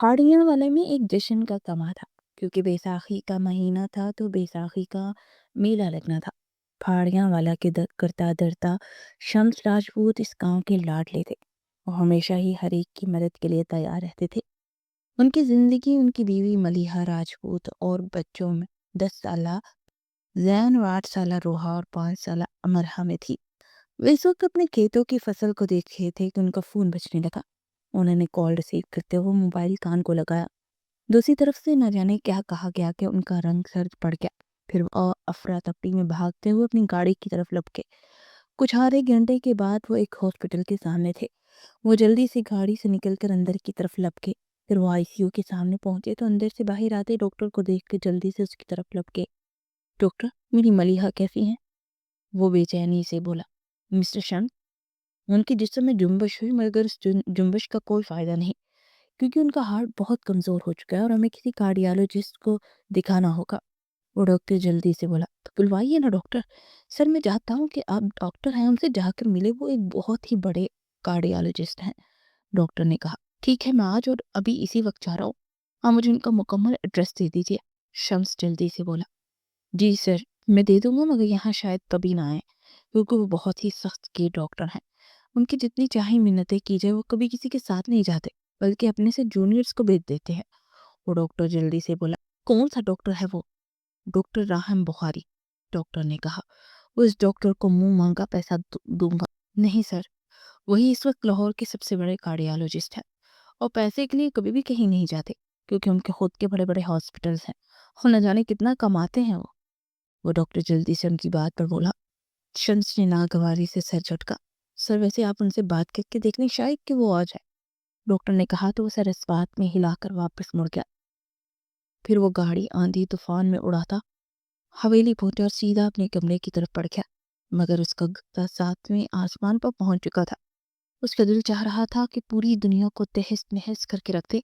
پہاڑیاں والے میں ایک جشن کا سما تھا کیونکہ بیساکھی کا مہینہ تھا تو بیساکھی کا میلہ لگنا تھا۔ پہاڑیاں والا کے کرتا درتا شمس راجپوت اس گاؤں کے لاڈلے تھے۔ وہ ہمیشہ ہی ہر ایک کی مدد کے لیے تیار رہتے تھے۔ ان کی زندگی ان کی بیوی ملیحہ راجپوت اور بچوں میں 10 سالہ زین اور 8 سالہ روحا اور 5 سالہ امرہا میں تھی۔ وہ اس وقت اپنے کھیتوں کی فصل کو دیکھ رہے تھے کہ ان کا فون بجنے لگا۔ انہوں نے کال ریسیو کرتے ہوئے موبائل کان کو لگایا۔ دوسری طرف سے نہ جانے کیا کہا گیا کہ ان کا رنگ سرد پڑ گیا۔ پھر وہ افراتفری میں بھاگتے ہوئے اپنی گاڑی کی طرف لپکے۔ کچھ آدھے گھنٹے کے بعد وہ ایک ہاسپٹل کے سامنے تھے۔ وہ جلدی سے گاڑی سے نکل کر اندر کی طرف لپکے۔ پھر وہ ICU کے سامنے پہنچے تو اندر سے باہر آتے ڈاکٹر کو دیکھ کے جلدی سے اس کی طرف لپکے۔ ڈاکٹر، میری ملیحہ کیسی ہیں؟ وہ بے چینی سے بولا۔ مسٹر شمس، ان کے جسم میں جنبش ہوئی مگر اس جنبش کا کوئی فائدہ نہیں کیونکہ ان کا ہارٹ بہت کمزور ہو چکا ہے اور ہمیں کسی کارڈیالوجسٹ کو دکھانا ہوگا۔ وہ ڈاکٹر جلدی سے بولا۔ تو بلوائیے نا ڈاکٹر، سر میں چاہتا ہوں کہ آپ ڈاکٹر ہیں ان سے جا کر ملے، وہ ایک بہت ہی بڑے کارڈیالوجسٹ ہیں۔ ڈاکٹر نے کہا ٹھیک ہے، میں آج اور ابھی اسی وقت جا رہا ہوں، آپ مجھے ان کا مکمل ایڈریس دے دیجیے۔ شمس جلدی سے بولا جی سر، میں دے دوں گا مگر یہاں شاید کبھی نہ آئیں کیونکہ وہ بہت ہی سخت کے ڈاکٹر ہیں۔ ان کی جتنی چاہی منتیں کی جائے وہ کبھی کسی کے ساتھ نہیں جاتے بلکہ اپنے سے جونیئرز کو بھیج دیتے ہیں۔ وہ ڈاکٹر جلدی سے بولا کون سا ڈاکٹر ہے وہ؟ ڈاکٹر راہم بخاری، ڈاکٹر نے کہا۔ وہ اس ڈاکٹر کو منہ مانگا پیسہ دوں گا؟ نہیں سر، وہی اس وقت لاہور کے سب سے بڑے کارڈیالوجسٹ ہیں اور پیسے کے لیے کبھی بھی کہیں نہیں جاتے کیونکہ ان کے خود کے بڑے بڑے ہاسپٹلز ہیں اور نہ جانے کتنا کماتے ہیں وہ ڈاکٹر جلدی سے ان کی بات پر بولا۔ شمس نے ناگواری سے سر جھٹکا۔ سر ویسے آپ ان سے بات کر کے دیکھ لیں، شاید کہ وہ آ جائے، ڈاکٹر نے کہا تو وہ سر اس بات میں ہلا کر واپس مڑ گیا۔ پھر وہ گاڑی آندھی طوفان میں اڑاتا حویلی پہنچا اور سیدھا اپنے کمرے کی طرف بڑھ گیا مگر اس کا غصہ 7ویں آسمان پر پہنچ چکا تھا۔ اس کا دل چاہ رہا تھا کہ پوری دنیا کو تہس نہس کر کے رکھ دے۔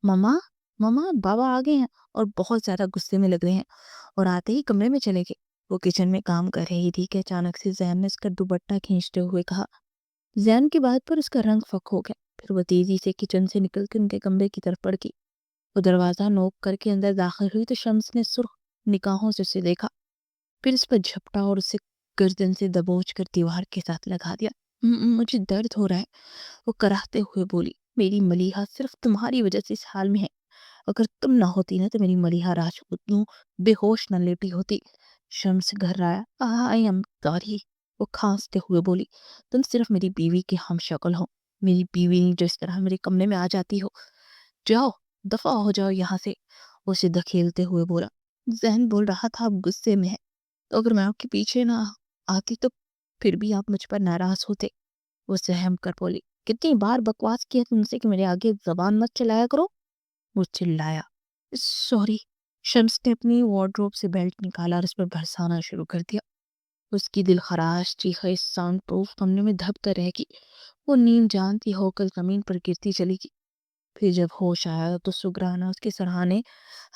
ماما ماما، بابا آ گئے ہیں اور بہت زیادہ غصے میں لگ رہے ہیں، اور آتے ہی کمرے میں چلے گئے۔ وہ کچن میں کام کر رہی تھی کہ اچانک سے زین نے اس کا دوپٹہ کھینچتے ہوئے کہا۔ زین کی بات پر اس کا رنگ فک ہو گیا۔ پھر وہ تیزی سے کچن سے نکل کے ان کے کمرے کی طرف بڑھ گئی۔ وہ دروازہ نوک کر کے اندر داخل ہوئی تو شمس نے سرخ نگاہوں سے اسے دیکھا، پھر اس پر جھپٹا اور اسے گردن سے دبوچ کر دیوار کے ساتھ لگا دیا۔ مجھے درد ہو رہا ہے، وہ کراہتے ہوئے بولی۔ میری ملیحہ صرف تمہاری وجہ سے اس حال میں ہے، اگر تم نہ ہوتی نا تو میری ملیحہ راجپوت بے ہوش نہ لیٹی ہوتی۔ شمس گھرایا۔ آئی ایم سوری، وہ کھانستے ہوئے بولی۔ تم صرف میری بیوی کے ہم شکل ہو، میری بیوی نہیں جو اس طرح میرے کمرے میں آ جاتی ہو۔ جاؤ، دفع ہو جاؤ یہاں سے، وہ اسے دھکیلتے ہوئے بولا۔ ذہن بول رہا تھا آپ غصے میں ہے، تو اگر میں آپ کے پیچھے نہ آتی تو پھر بھی آپ مجھ پر ناراض ہوتے، وہ سہم کر بولی۔ کتنی بار بکواس کیا تم سے کہ میرے آگے زبان مت چلایا کرو، وہ چلایا۔ سوری، شمس نے اپنی وارڈروب سے بیلٹ نکالا اور اس پر برسانا شروع کر دیا۔ اس کی دل خراش چیخیں اس ساؤنڈ پروف کمرے میں دھب کر رہ گئی۔ وہ نیند جانتی ہو کر زمین پر گرتی چلی گئی۔ پھر جب ہوش آیا تو سگرانا اس کے سرہانے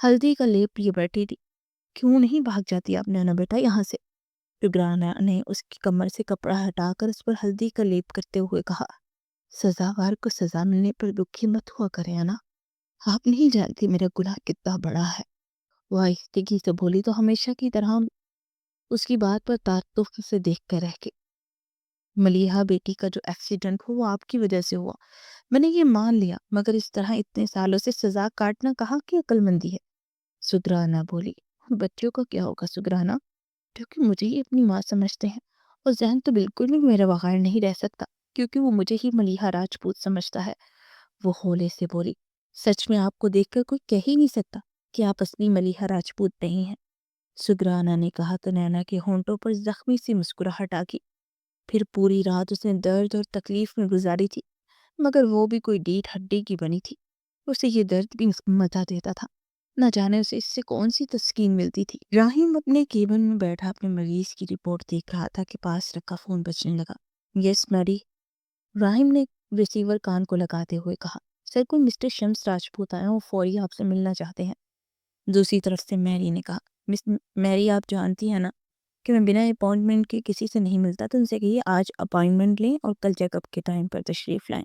ہلدی کا لیپ لیے بیٹھی تھی۔ کیوں نہیں بھاگ جاتی آپ نے نا بیٹا یہاں سے؟ سگرانا نے اس کی کمر سے کپڑا ہٹا کر اس پر ہلدی کا لیپ کرتے ہوئے کہا۔ سزاوار کو سزا ملنے پر دکھی مت ہوا کرے نا، آپ نہیں جانتی میرا گناہ کتنا بڑا ہے، وہ آہستگی سے بولی تو ہمیشہ کی طرح اس کی بات پر تعجب سے دیکھ کر رہ گئی۔ ملیحہ بیٹی کا جو ایکسیڈنٹ ہوا وہ آپ کی وجہ سے ہوا، میں نے یہ مان لیا، مگر اس طرح اتنے سالوں سے سزا کاٹنا کہاں کی عقل مندی ہے، سگرانا بولی۔ بچوں کا کیا ہوگا سگرانا، کیونکہ مجھے ہی اپنی ماں سمجھتے ہیں، اور ذہن تو بالکل بھی میرے بغیر نہیں رہ سکتا کیونکہ وہ مجھے ہی ملیحہ راجپوت سمجھتا ہے، وہ ہولے سے بولی۔ سچ میں آپ کو دیکھ کر کوئی کہہ ہی نہیں سکتا کہ آپ اصلی ملیحہ راجپوت نہیں ہیں، سگرانا نے کہا تو نینا کے ہونٹوں پر زخمی سی مسکراہٹ آ گئی۔ پھر پوری رات اس نے درد اور تکلیف میں گزاری تھی مگر وہ بھی کوئی ڈیٹ ہڈی کی بنی تھی، اسے یہ درد بھی مزہ دیتا تھا، نہ جانے اسے اس سے کون سی تسکین ملتی تھی۔ راہیم اپنے کیبن میں بیٹھا اپنے مریض کی رپورٹ دیکھ رہا تھا کہ پاس رکھا فون بجنے لگا۔ یس میری، راہیم نے ریسیور کان کو لگاتے ہوئے کہا۔ سر، کوئی مسٹر شمس راجپوت آئے ہیں، وہ فوری آپ سے ملنا چاہتے ہیں، دوسری طرف سے میری نے کہا۔ مس میری، آپ جانتی ہیں نا کہ میں بنا اپائنٹمنٹ کے کسی سے نہیں ملتا، تو ان سے کہیے آج اپائنٹمنٹ لیں اور کل چیک اپ کے ٹائم پر تشریف لائیں۔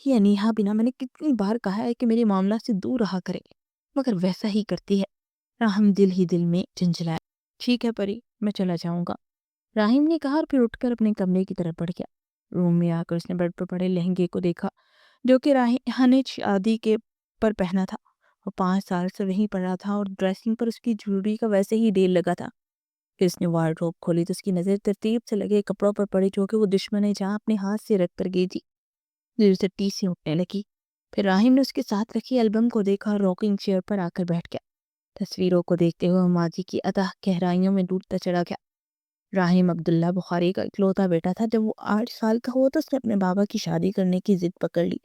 یہ انیہا بنا میں نے کتنی بار کہا ہے کہ میرے معاملات سے دور رہا کرے، مگر ویسا ہی کرتی ہے۔ راہم دل ہی دل میں جھنجھلایا۔ ٹھیک ہے پری، میں چلا جاؤں گا، راہم نے کہا، اور پھر اٹھ کر اپنے کمرے کی طرف بڑھ گیا۔ روم میں آ کر اس نے بیڈ پر پڑے لہنگے کو دیکھا جو کہ راہا نے شادی کے پر پہنا تھا۔ وہ 5 سال سے وہیں پڑا تھا اور ڈریسنگ پر اس کی جویلری کا ویسے ہی ڈھیر لگا تھا۔ پھر اس نے وارڈروب کھولی تو اس کی نظر ترتیب سے لگے کپڑوں پر پڑی جو کہ وہ دشمن جہاں اپنے ہاتھ سے رکھ کر گئی تھی۔ پھر اسے ٹیسیں اٹھنے لگی۔ پھر راہم نے اس کے ساتھ رکھی البم کو دیکھا اور راکنگ چیئر پر آ کر بیٹھ گیا۔ تصویروں کو دیکھتے ہوئے ماضی کی اتھاہ گہرائیوں میں ڈوبتا چلا گیا۔ راہم عبداللہ بخاری کا اکلوتا بیٹا تھا۔ جب وہ 8 سال کا ہوا تو اس نے اپنے بابا کی شادی کرنے کی ضد پکڑ لی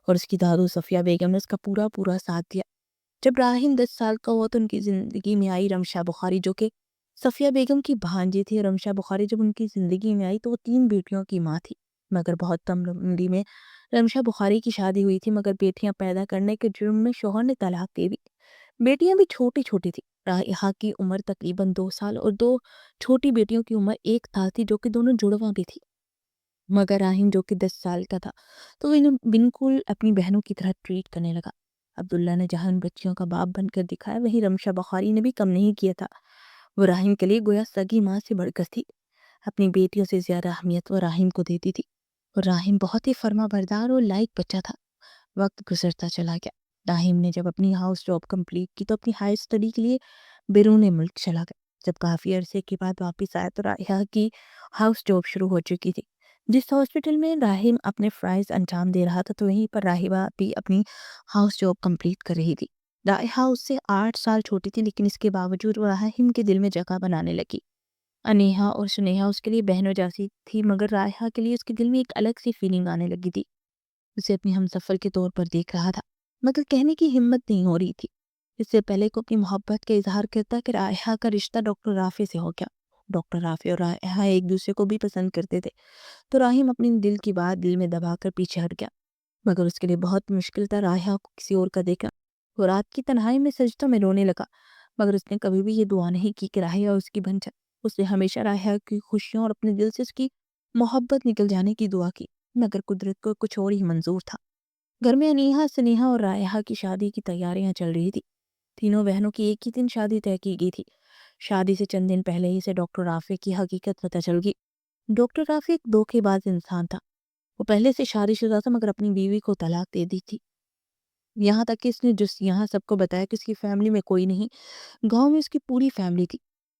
اور اس کی دادو صفیہ بیگم نے اس کا پورا ساتھ دیا۔ جب راہم 10 سال کا ہوا تو ان کی زندگی میں آئی رمشا بخاری جو کہ صفیہ بیگم کی بھانجی تھی۔ رمشا بخاری جب ان کی زندگی میں آئی تو وہ 3 بیٹیوں کی ماں تھی، مگر بہت کم عمری میں رمشا بخاری کی شادی ہوئی تھی، مگر بیٹیاں پیدا کرنے کے جرم میں شوہر نے طلاق دے دی۔ بیٹیاں بھی چھوٹی چھوٹی تھی۔ رائحہ کی عمر تقریباً 2 سال اور 2 چھوٹی بیٹیوں کی عمر 1 سال تھی جو کہ دونوں جڑواں بھی تھی، مگر راہم جو کہ 10 سال کا تھا تو انہیں بالکل اپنی بہنوں کی طرح ٹریٹ کرنے لگا۔ عبداللہ نے جہاں ان بچیوں کا باپ بن کر دکھایا وہیں رمشا بخاری نے بھی کم نہیں کیا تھا۔ وہ راہم کے لیے گویا سگی ماں سے بڑھ کر تھی۔ اپنی بیٹیوں سے زیادہ اہمیت وہ راہم کو دیتی تھی اور راہم بہت ہی فرما بردار اور لائق بچہ تھا۔ وقت گزرتا چلا گیا۔ راہم نے جب اپنی ہاؤس جاب کمپلیٹ کی تو اپنی ہائر اسٹڈی کے لیے بیرون ملک چلا گیا۔ جب کافی عرصے کے بعد واپس آیا تو رائحہ کی ہاؤس جاب شروع ہو چکی تھی۔ جس ہاسپٹل میں راہم اپنے فرائض انجام دے رہا تھا تو وہیں پر راہبہ بھی اپنی ہاؤس جاب کمپلیٹ کر رہی تھی۔ رائحہ اس سے 8 سال چھوٹی تھی، لیکن اس کے باوجود وہ راہم کے دل میں جگہ بنانے لگی۔ انیہا اور سنیہا اس کے لیے بہنوں جیسی تھی، مگر رائحہ کے لیے اس کے دل میں ایک الگ سی فیلنگ آنے لگی تھی۔ اسے اپنی ہمسفر کے طور پر دیکھ رہا تھا، مگر کہنے کی ہمت نہیں ہو رہی تھی۔ اس سے پہلے کو اپنی محبت کا اظہار کرتا کہ رائحہ کا رشتہ ڈاکٹر رافع سے ہو گیا۔ ڈاکٹر رافع اور رائحہ ایک دوسرے کو بھی پسند کرتے تھے، تو راہم اپنی دل کی بات دل میں دبا کر پیچھے ہٹ گیا، مگر اس کے لیے بہت مشکل تھا رائحہ کو کسی اور کا دیکھنا۔ وہ رات کی تنہائی میں سجدوں میں رونے لگا، مگر اس نے کبھی بھی یہ دعا نہیں کی کہ رائحہ اس کی بن جائے۔ اس نے ہمیشہ رائحہ کی خوشیوں اور اپنے دل سے اس کی محبت نکل جانے کی دعا کی، مگر قدرت کو کچھ اور ہی منظور تھا۔ گھر میں انیہا، سنیہا اور رائحہ کی شادی کی تیاریاں چل رہی تھی۔ تینوں بہنوں کی ایک ہی دن شادی طے کی گئی تھی۔ شادی سے چند دن پہلے ہی سے ڈاکٹر رافع کی حقیقت پتہ چل گئی۔ ڈاکٹر رافع ایک دھوکے باز انسان تھا۔ وہ پہلے سے شادی شدہ تھا، مگر اپنی بیوی کو طلاق دے دی تھی۔ یہاں تک کہ اس نے جس یہاں سب کو بتایا کہ اس کی فیملی میں کوئی نہیں، گاؤں میں اس کی پوری فیملی تھی۔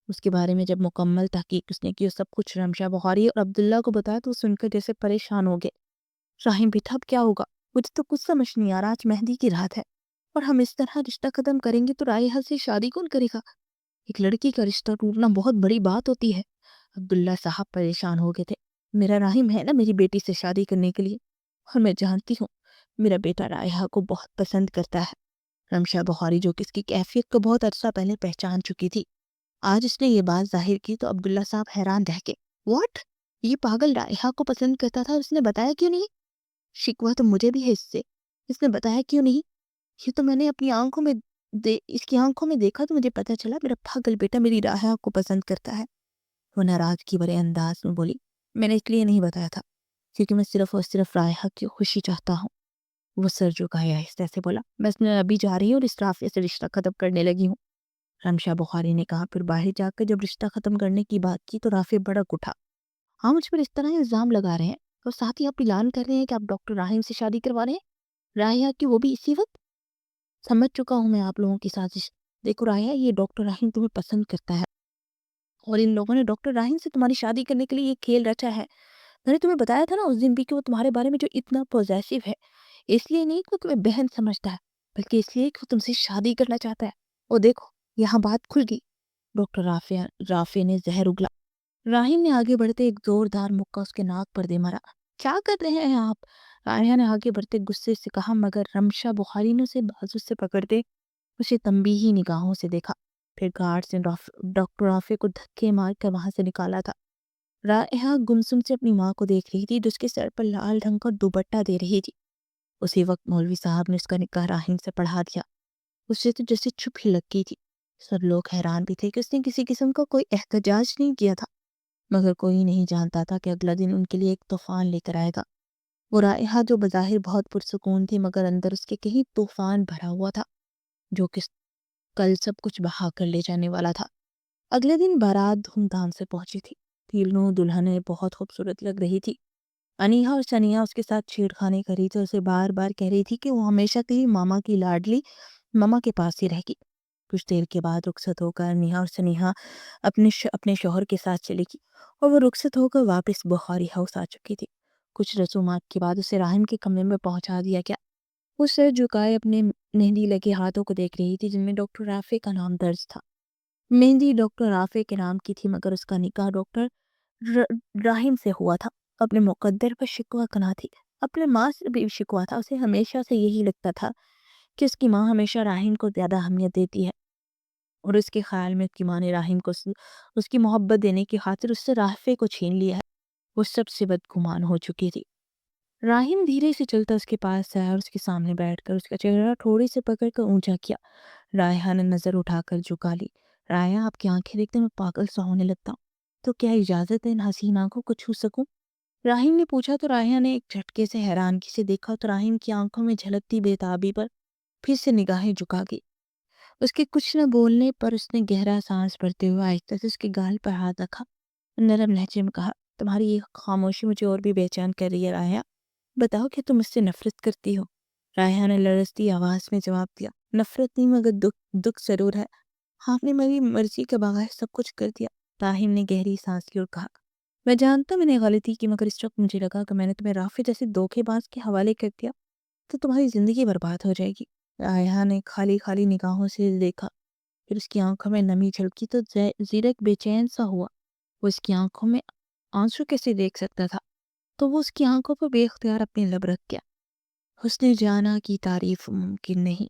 اس کے بارے میں جب مکمل تحقیق اس نے کی اور سب کچھ رمشا بخاری اور عبداللہ کو بتایا تو وہ سن کر جیسے پریشان ہو گئے۔ راہم بیٹا اب کیا ہوگا؟ مجھے تو کچھ سمجھ نہیں آ رہا۔ آج مہندی کی رات ہے اور ہم اس طرح رشتہ ختم کریں گے تو رائحہ سے شادی کون کرے گا؟ ایک لڑکی کا رشتہ ٹوٹنا بہت بڑی بات ہوتی ہے۔ عبداللہ صاحب پریشان ہو گئے تھے۔ میرا راہم ہے نا میری بیٹی سے شادی کرنے کے لیے، اور میں جانتی ہوں میرا بیٹا رائحہ کو بہت پسند کرتا ہے۔ رمشا بخاری جو کہ اس کی کیفیت کو بہت عرصہ پہلے پہچان چکی تھی، آج اس نے یہ بات ظاہر کی تو عبداللہ صاحب حیران رہ گئے۔ واٹ؟ یہ پاگل رائحہ کو پسند کرتا تھا اور اس نے بتایا کیوں نہیں؟ شکوہ تو مجھے بھی ہے اس نے بتایا کیوں نہیں؟ یہ تو میں نے اپنی آنکھوں میں اس کی آنکھوں میں دیکھا تو مجھے پتا چلا میرا پاگل بیٹا میری رائحہ کو پسند کرتا ہے۔ وہ ناراضگی بھرے انداز میں بولی، میں نے اس لیے نہیں بتایا تھا کیونکہ میں صرف اور صرف رائحہ کی خوشی چاہتا ہوں۔ وہ سر جھکایا آہستہ سے بولا، میں ابھی جا رہی ہوں اور اس رافع سے رشتہ ختم کرنے لگی ہوں۔ رمشا بخاری نے کہا۔ پھر باہر جا کر جب رشتہ ختم کرنے کی بات کی تو رافع بھڑک اٹھا، ہاں مجھ پر اس طرح الزام لگا رہے ہیں اور ساتھ ہی آپ اعلان کر رہے ہیں کہ آپ ڈاکٹر راہم سے شادی کروا رہے ہیں، رائحہ کی وہ بھی اسی وقت۔ سمجھ چکا ہوں میں آپ لوگوں کی سازش۔ دیکھو رائحہ، یہ ڈاکٹر راہم تمہیں پسند کرتا ہے اور ان لوگوں نے ڈاکٹر راہم سے تمہاری شادی کرنے کے لیے یہ کھیل رچا ہے۔ میں نے تمہیں بتایا تھا نا اس دن بھی کہ وہ تمہارے بارے میں جو اتنا پوزیسو ہے، اس لیے نہیں کہ تمہیں بہن سمجھتا ہے، بلکہ اس لیے کہ وہ تم سے شادی کرنا چاہتا ہے۔ اور دیکھو یہاں بات کھل گئی۔ ڈاکٹر رافع نے زہر اگلا۔ راہم نے آگے بڑھتے ایک زوردار مکہ اس کے ناک پر دے مارا۔ کیا کر رہے ہیں آپ؟ رائحہ نے آگے بڑھتے غصے سے کہا، مگر رمشا بخاری نے اسے بازو سے پکڑتے اسے تنبیہی نگاہوں سے دیکھا۔ پھر گارڈ سے ڈاکٹر رافع کو دھکے مار کر وہاں سے نکالا تھا۔ رائحہ گمسم سے اپنی ماں کو دیکھ رہی تھی جو اس کے سر پر لال رنگ کا دوپٹہ دے رہی تھی۔ اسی وقت مولوی صاحب نے اس کا نکاح راہم سے پڑھا دیا۔ اسے تو جیسے چپ ہی لگ گئی تھی۔ سب لوگ حیران بھی تھے کہ اس نے کسی قسم کا کوئی احتجاج نہیں کیا تھا، مگر کوئی نہیں جانتا تھا کہ اگلا دن ان کے لیے ایک طوفان لے کر آئے گا۔ وہ رائحہ جو بظاہر بہت پرسکون تھی مگر اندر اس کے کہیں طوفان بھرا ہوا تھا جو کہ کل سب کچھ بہا کر لے جانے والا تھا۔ اگلے دن بارات دھوم دھام سے پہنچی تھی۔ تینوں دلہنیں بہت خوبصورت لگ رہی تھی۔ انیہا اور سنیہا اس کے ساتھ چھیڑخانی کر رہی تھی، اسے بار بار کہہ رہی تھی کہ وہ ہمیشہ کے لیے ماما کی لاڈلی ماما کے پاس ہی رہے گی۔ کچھ دیر کے بعد رخصت ہو کر انیہا اور سنیہا اپنے شوہر کے ساتھ چلے گی اور وہ رخصت ہو کر واپس بخاری ہاؤس آ چکی تھی۔ کچھ رسومات کے بعد اسے راہم کے کمرے میں پہنچا دیا گیا۔ وہ سر جھکائے اپنے مہندی لگے ہاتھوں کو دیکھ رہی تھی جن میں ڈاکٹر رافع کا نام درج تھا۔ مہندی ڈاکٹر رافع کے نام کی تھی مگر اس کا نکاح ڈاکٹر راہم سے ہوا تھا۔ اپنے مقدر پر شکوہ کنا تھی، اپنے ماں سے بھی شکوہ تھا۔ اسے ہمیشہ سے یہی لگتا تھا کہ اس کی ماں ہمیشہ راہم کو زیادہ اہمیت دیتی ہے اور اس کے خیال میں اس کی ماں نے راہم کو اس کی محبت دینے کی خاطر اس سے رافع کو چھین لیا ہے۔ وہ سب سے بدگمان ہو چکی تھی۔ راہم دھیرے سے چلتا اس کے پاس آیا اور اس کے سامنے بیٹھ کر اس کا چہرہ تھوڑے سے پکڑ کر اونچا کیا۔ رائحہ نے نظر اٹھا کر جھکا لی۔ رائحہ، آپ کی آنکھیں دیکھتے میں پاگل سا ہونے لگتا ہوں، تو کیا اجازت ہے ان حسین آنکھوں کو چھو سکوں؟ راہم نے پوچھا تو رائحہ نے ایک جھٹکے سے حیرانگی سے دیکھا تو راہم کی آنکھوں میں جھلکتی بے تابی پر پھر سے نگاہیں جھکا گئی۔ اس کے کچھ نہ بولنے پر اس نے گہرا سانس بھرتے ہوئے آہستہ سے اس کے گال پر ہاتھ رکھا، نرم لہجے میں کہا، تمہاری یہ خاموشی مجھے اور بھی بے چین کر رہی ہے رائحہ، بتاؤ کہ تم اس سے نفرت کرتی ہو؟ رائحہ نے لرزتی آواز میں جواب دیا، نفرت نہیں مگر دکھ ضرور ہے۔ آپ نے میری مرضی کے بغیر سب کچھ کر دیا۔ راہم نے گہری سانس لی اور کہا، میں جانتا میں نے غلطی کی مگر اس وقت مجھے لگا کہ میں نے تمہیں رافع جیسے دھوکے باز کے حوالے کر دیا تو تمہاری زندگی برباد ہو جائے گی۔ رائحہ نے خالی خالی نگاہوں سے دیکھا، پھر اس کی آنکھوں میں نمی جھلکی تو زیرک بے چین سا ہوا۔ وہ اس کی آنکھوں میں آنسو کیسے دیکھ سکتا تھا؟ تو وہ اس کی آنکھوں پر بے اختیار اپنی لب رکھ گیا۔ حسن جانا کی تعریف ممکن نہیں،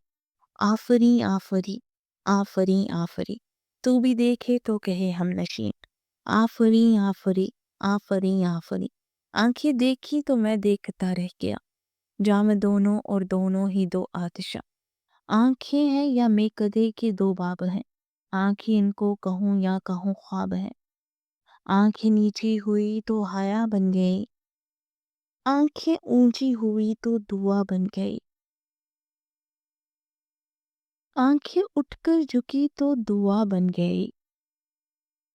آفریں آفریں آفریں آفریں، تو بھی دیکھے تو کہے ہم نشین، آفریں آفریں آفریں آفریں، آنکھیں دیکھی تو میں دیکھتا رہ گیا، جام دونوں اور دونوں ہی دو آتشاں، آنکھیں ہیں یا میکدے کے دو باب ہیں، آنکھیں ان کو کہوں یا کہوں خواب ہیں، آنکھیں نیچی ہوئی تو حیا بن گئی، آنکھیں اونچی ہوئی تو دعا بن گئی، آنکھیں اٹھ کر جھکی تو دعا بن گئی،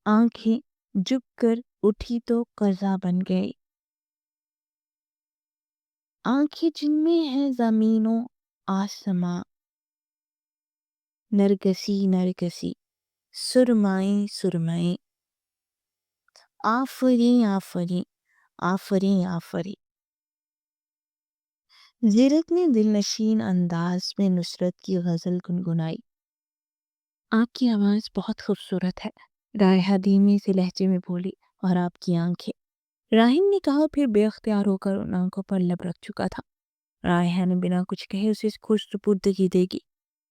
آنکھیں جھک کر اٹھی تو قضا بن گئی، آنکھیں جن میں ہے زمین و آسماں، نرگسی نرگسی سرمائیں سرمائیں، آفریں آفریں آفریں آفریں۔ زیرک نے دل نشین انداز میں نصرت کی غزل گنگنائی، آپ کی آواز بہت خوبصورت ہے، رائحہ دھیمے سے لہجے میں بولی، اور آپ کی آنکھیں، راہم نے کہا، پھر بے اختیار ہو کر ان آنکھوں پر لب رکھ چکا تھا۔ رائحہ نے بنا کچھ کہے اسے خوش سپردگی دے گی۔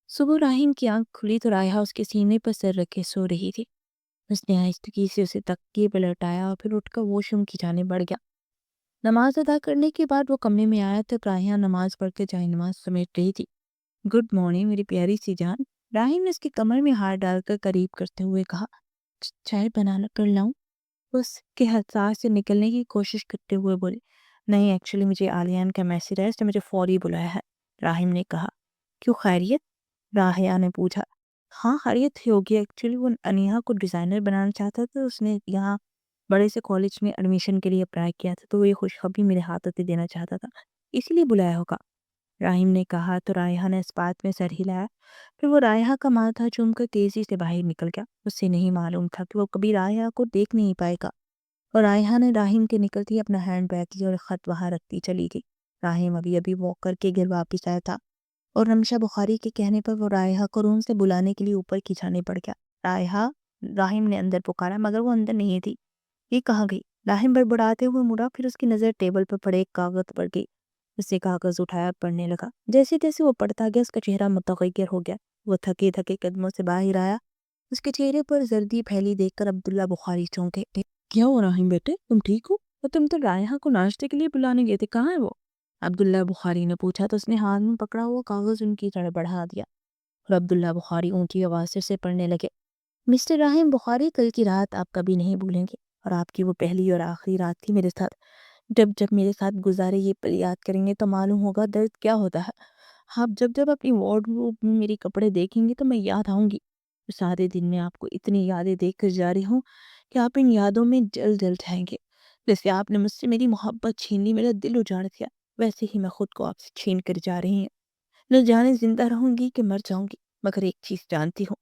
صبح راہم کی آنکھ کھلی تو رائحہ اس کے سینے پر سر رکھے سو رہی تھی۔ اس نے آہستگی سے اسے تکیے پہ لٹایا اور پھر اٹھ کر واش روم کی جانب بڑھ گیا۔ نماز ادا کرنے کے بعد وہ کمرے میں آیا تو رائحہ نماز پڑھ کے جائے نماز سمیٹ رہی تھی۔ گڈ مارننگ میری پیاری سی جان، راہم نے اس کے کمر میں ہاتھ ڈال کر قریب کرتے ہوئے کہا، چائے بنا کر لاؤں؟ اس کے حساس سے نکلنے کی کوشش کرتے ہوئے بولے، نہیں ایکچولی مجھے عالیان کا میسیج ہے، اس نے مجھے فوری بلایا ہے۔ راہم نے کہا، کیوں خیریت؟ راہیا نے پوچھا۔ ہاں خیریت ہی ہوگی، ایکچولی وہ انیہا کو ڈیزائنر بنانا چاہتا تھا، اس نے یہاں بڑے سے کالج میں ایڈمیشن کے لیے اپلائی کیا تھا تو وہ یہ خوشخبری میرے ہاتھ دینا چاہتا تھا، اسی لیے بلایا ہوگا، راہم نے کہا تو رائحہ نے اس بات میں سر ہلایا۔ پھر وہ رائحہ کا ماتھا چوم کر تیزی سے باہر نکل گیا۔ اس سے نہیں معلوم تھا کہ وہ کبھی رائحہ کو دیکھ نہیں پائے گا، اور رائحہ نے راہم کے نکلتی اپنا ہینڈ بیگ لیا اور خط وہاں رکھتی چلی گئی۔ راہم ابھی واک کر کے گھر واپس آیا تھا اور رمشا بخاری کے کہنے پر وہ رائحہ کو روم سے بلانے کے لیے اوپر کی جانے پڑ گیا۔ رائحہ، راہم نے اندر پکارا مگر وہ اندر نہیں تھی۔ یہ کہاں گئی؟ راہم بڑبڑاتے ہوئے مڑا، پھر اس کی نظر ٹیبل پر پڑے ایک کاغذ پر گئی۔ اس نے کاغذ اٹھایا، پڑھنے لگا۔ جیسے جیسے وہ پڑھتا گیا اس کا چہرہ متغیر ہو گیا۔ وہ تھکے تھکے قدموں سے باہر آیا۔ اس کے چہرے پر زردی پھیلی دیکھ کر عبداللہ بخاری چونکے۔ کیا ہو راہم بیٹے، تم ٹھیک ہو؟ اور تم تو رائحہ کو ناشتے کے لیے بلانے گئے تھے، کہاں ہے وہ؟ عبداللہ بخاری نے پوچھا تو اس نے ہاتھ میں پکڑا ہوا کاغذ ان کی طرف بڑھا دیا اور عبداللہ بخاری اونچی آواز سے پڑھنے لگے۔ مسٹر راہم بخاری، کل کی رات آپ کبھی نہیں بھولیں گے، اور آپ کی وہ پہلی اور آخری رات تھی میرے ساتھ۔ جب جب میرے ساتھ گزارے یہ پل یاد کریں گے تو معلوم ہوگا درد کیا ہوتا ہے۔ آپ جب جب اپنی وارڈروب میں میری کپڑے دیکھیں گے تو میں یاد آؤں گی۔ سارے دن میں آپ کو اتنی یادیں دیکھ کر جا رہی ہوں کہ آپ ان یادوں میں جل جل جائیں گے۔ جیسے آپ نے مجھ سے میری محبت چھین لی، میرا دل اجاڑ دیا، ویسے ہی میں خود کو آپ سے چھین کر جا رہی ہوں۔ نہ جانے زندہ رہوں گی کہ مر جاؤں گی، مگر ایک چیز جانتی ہوں،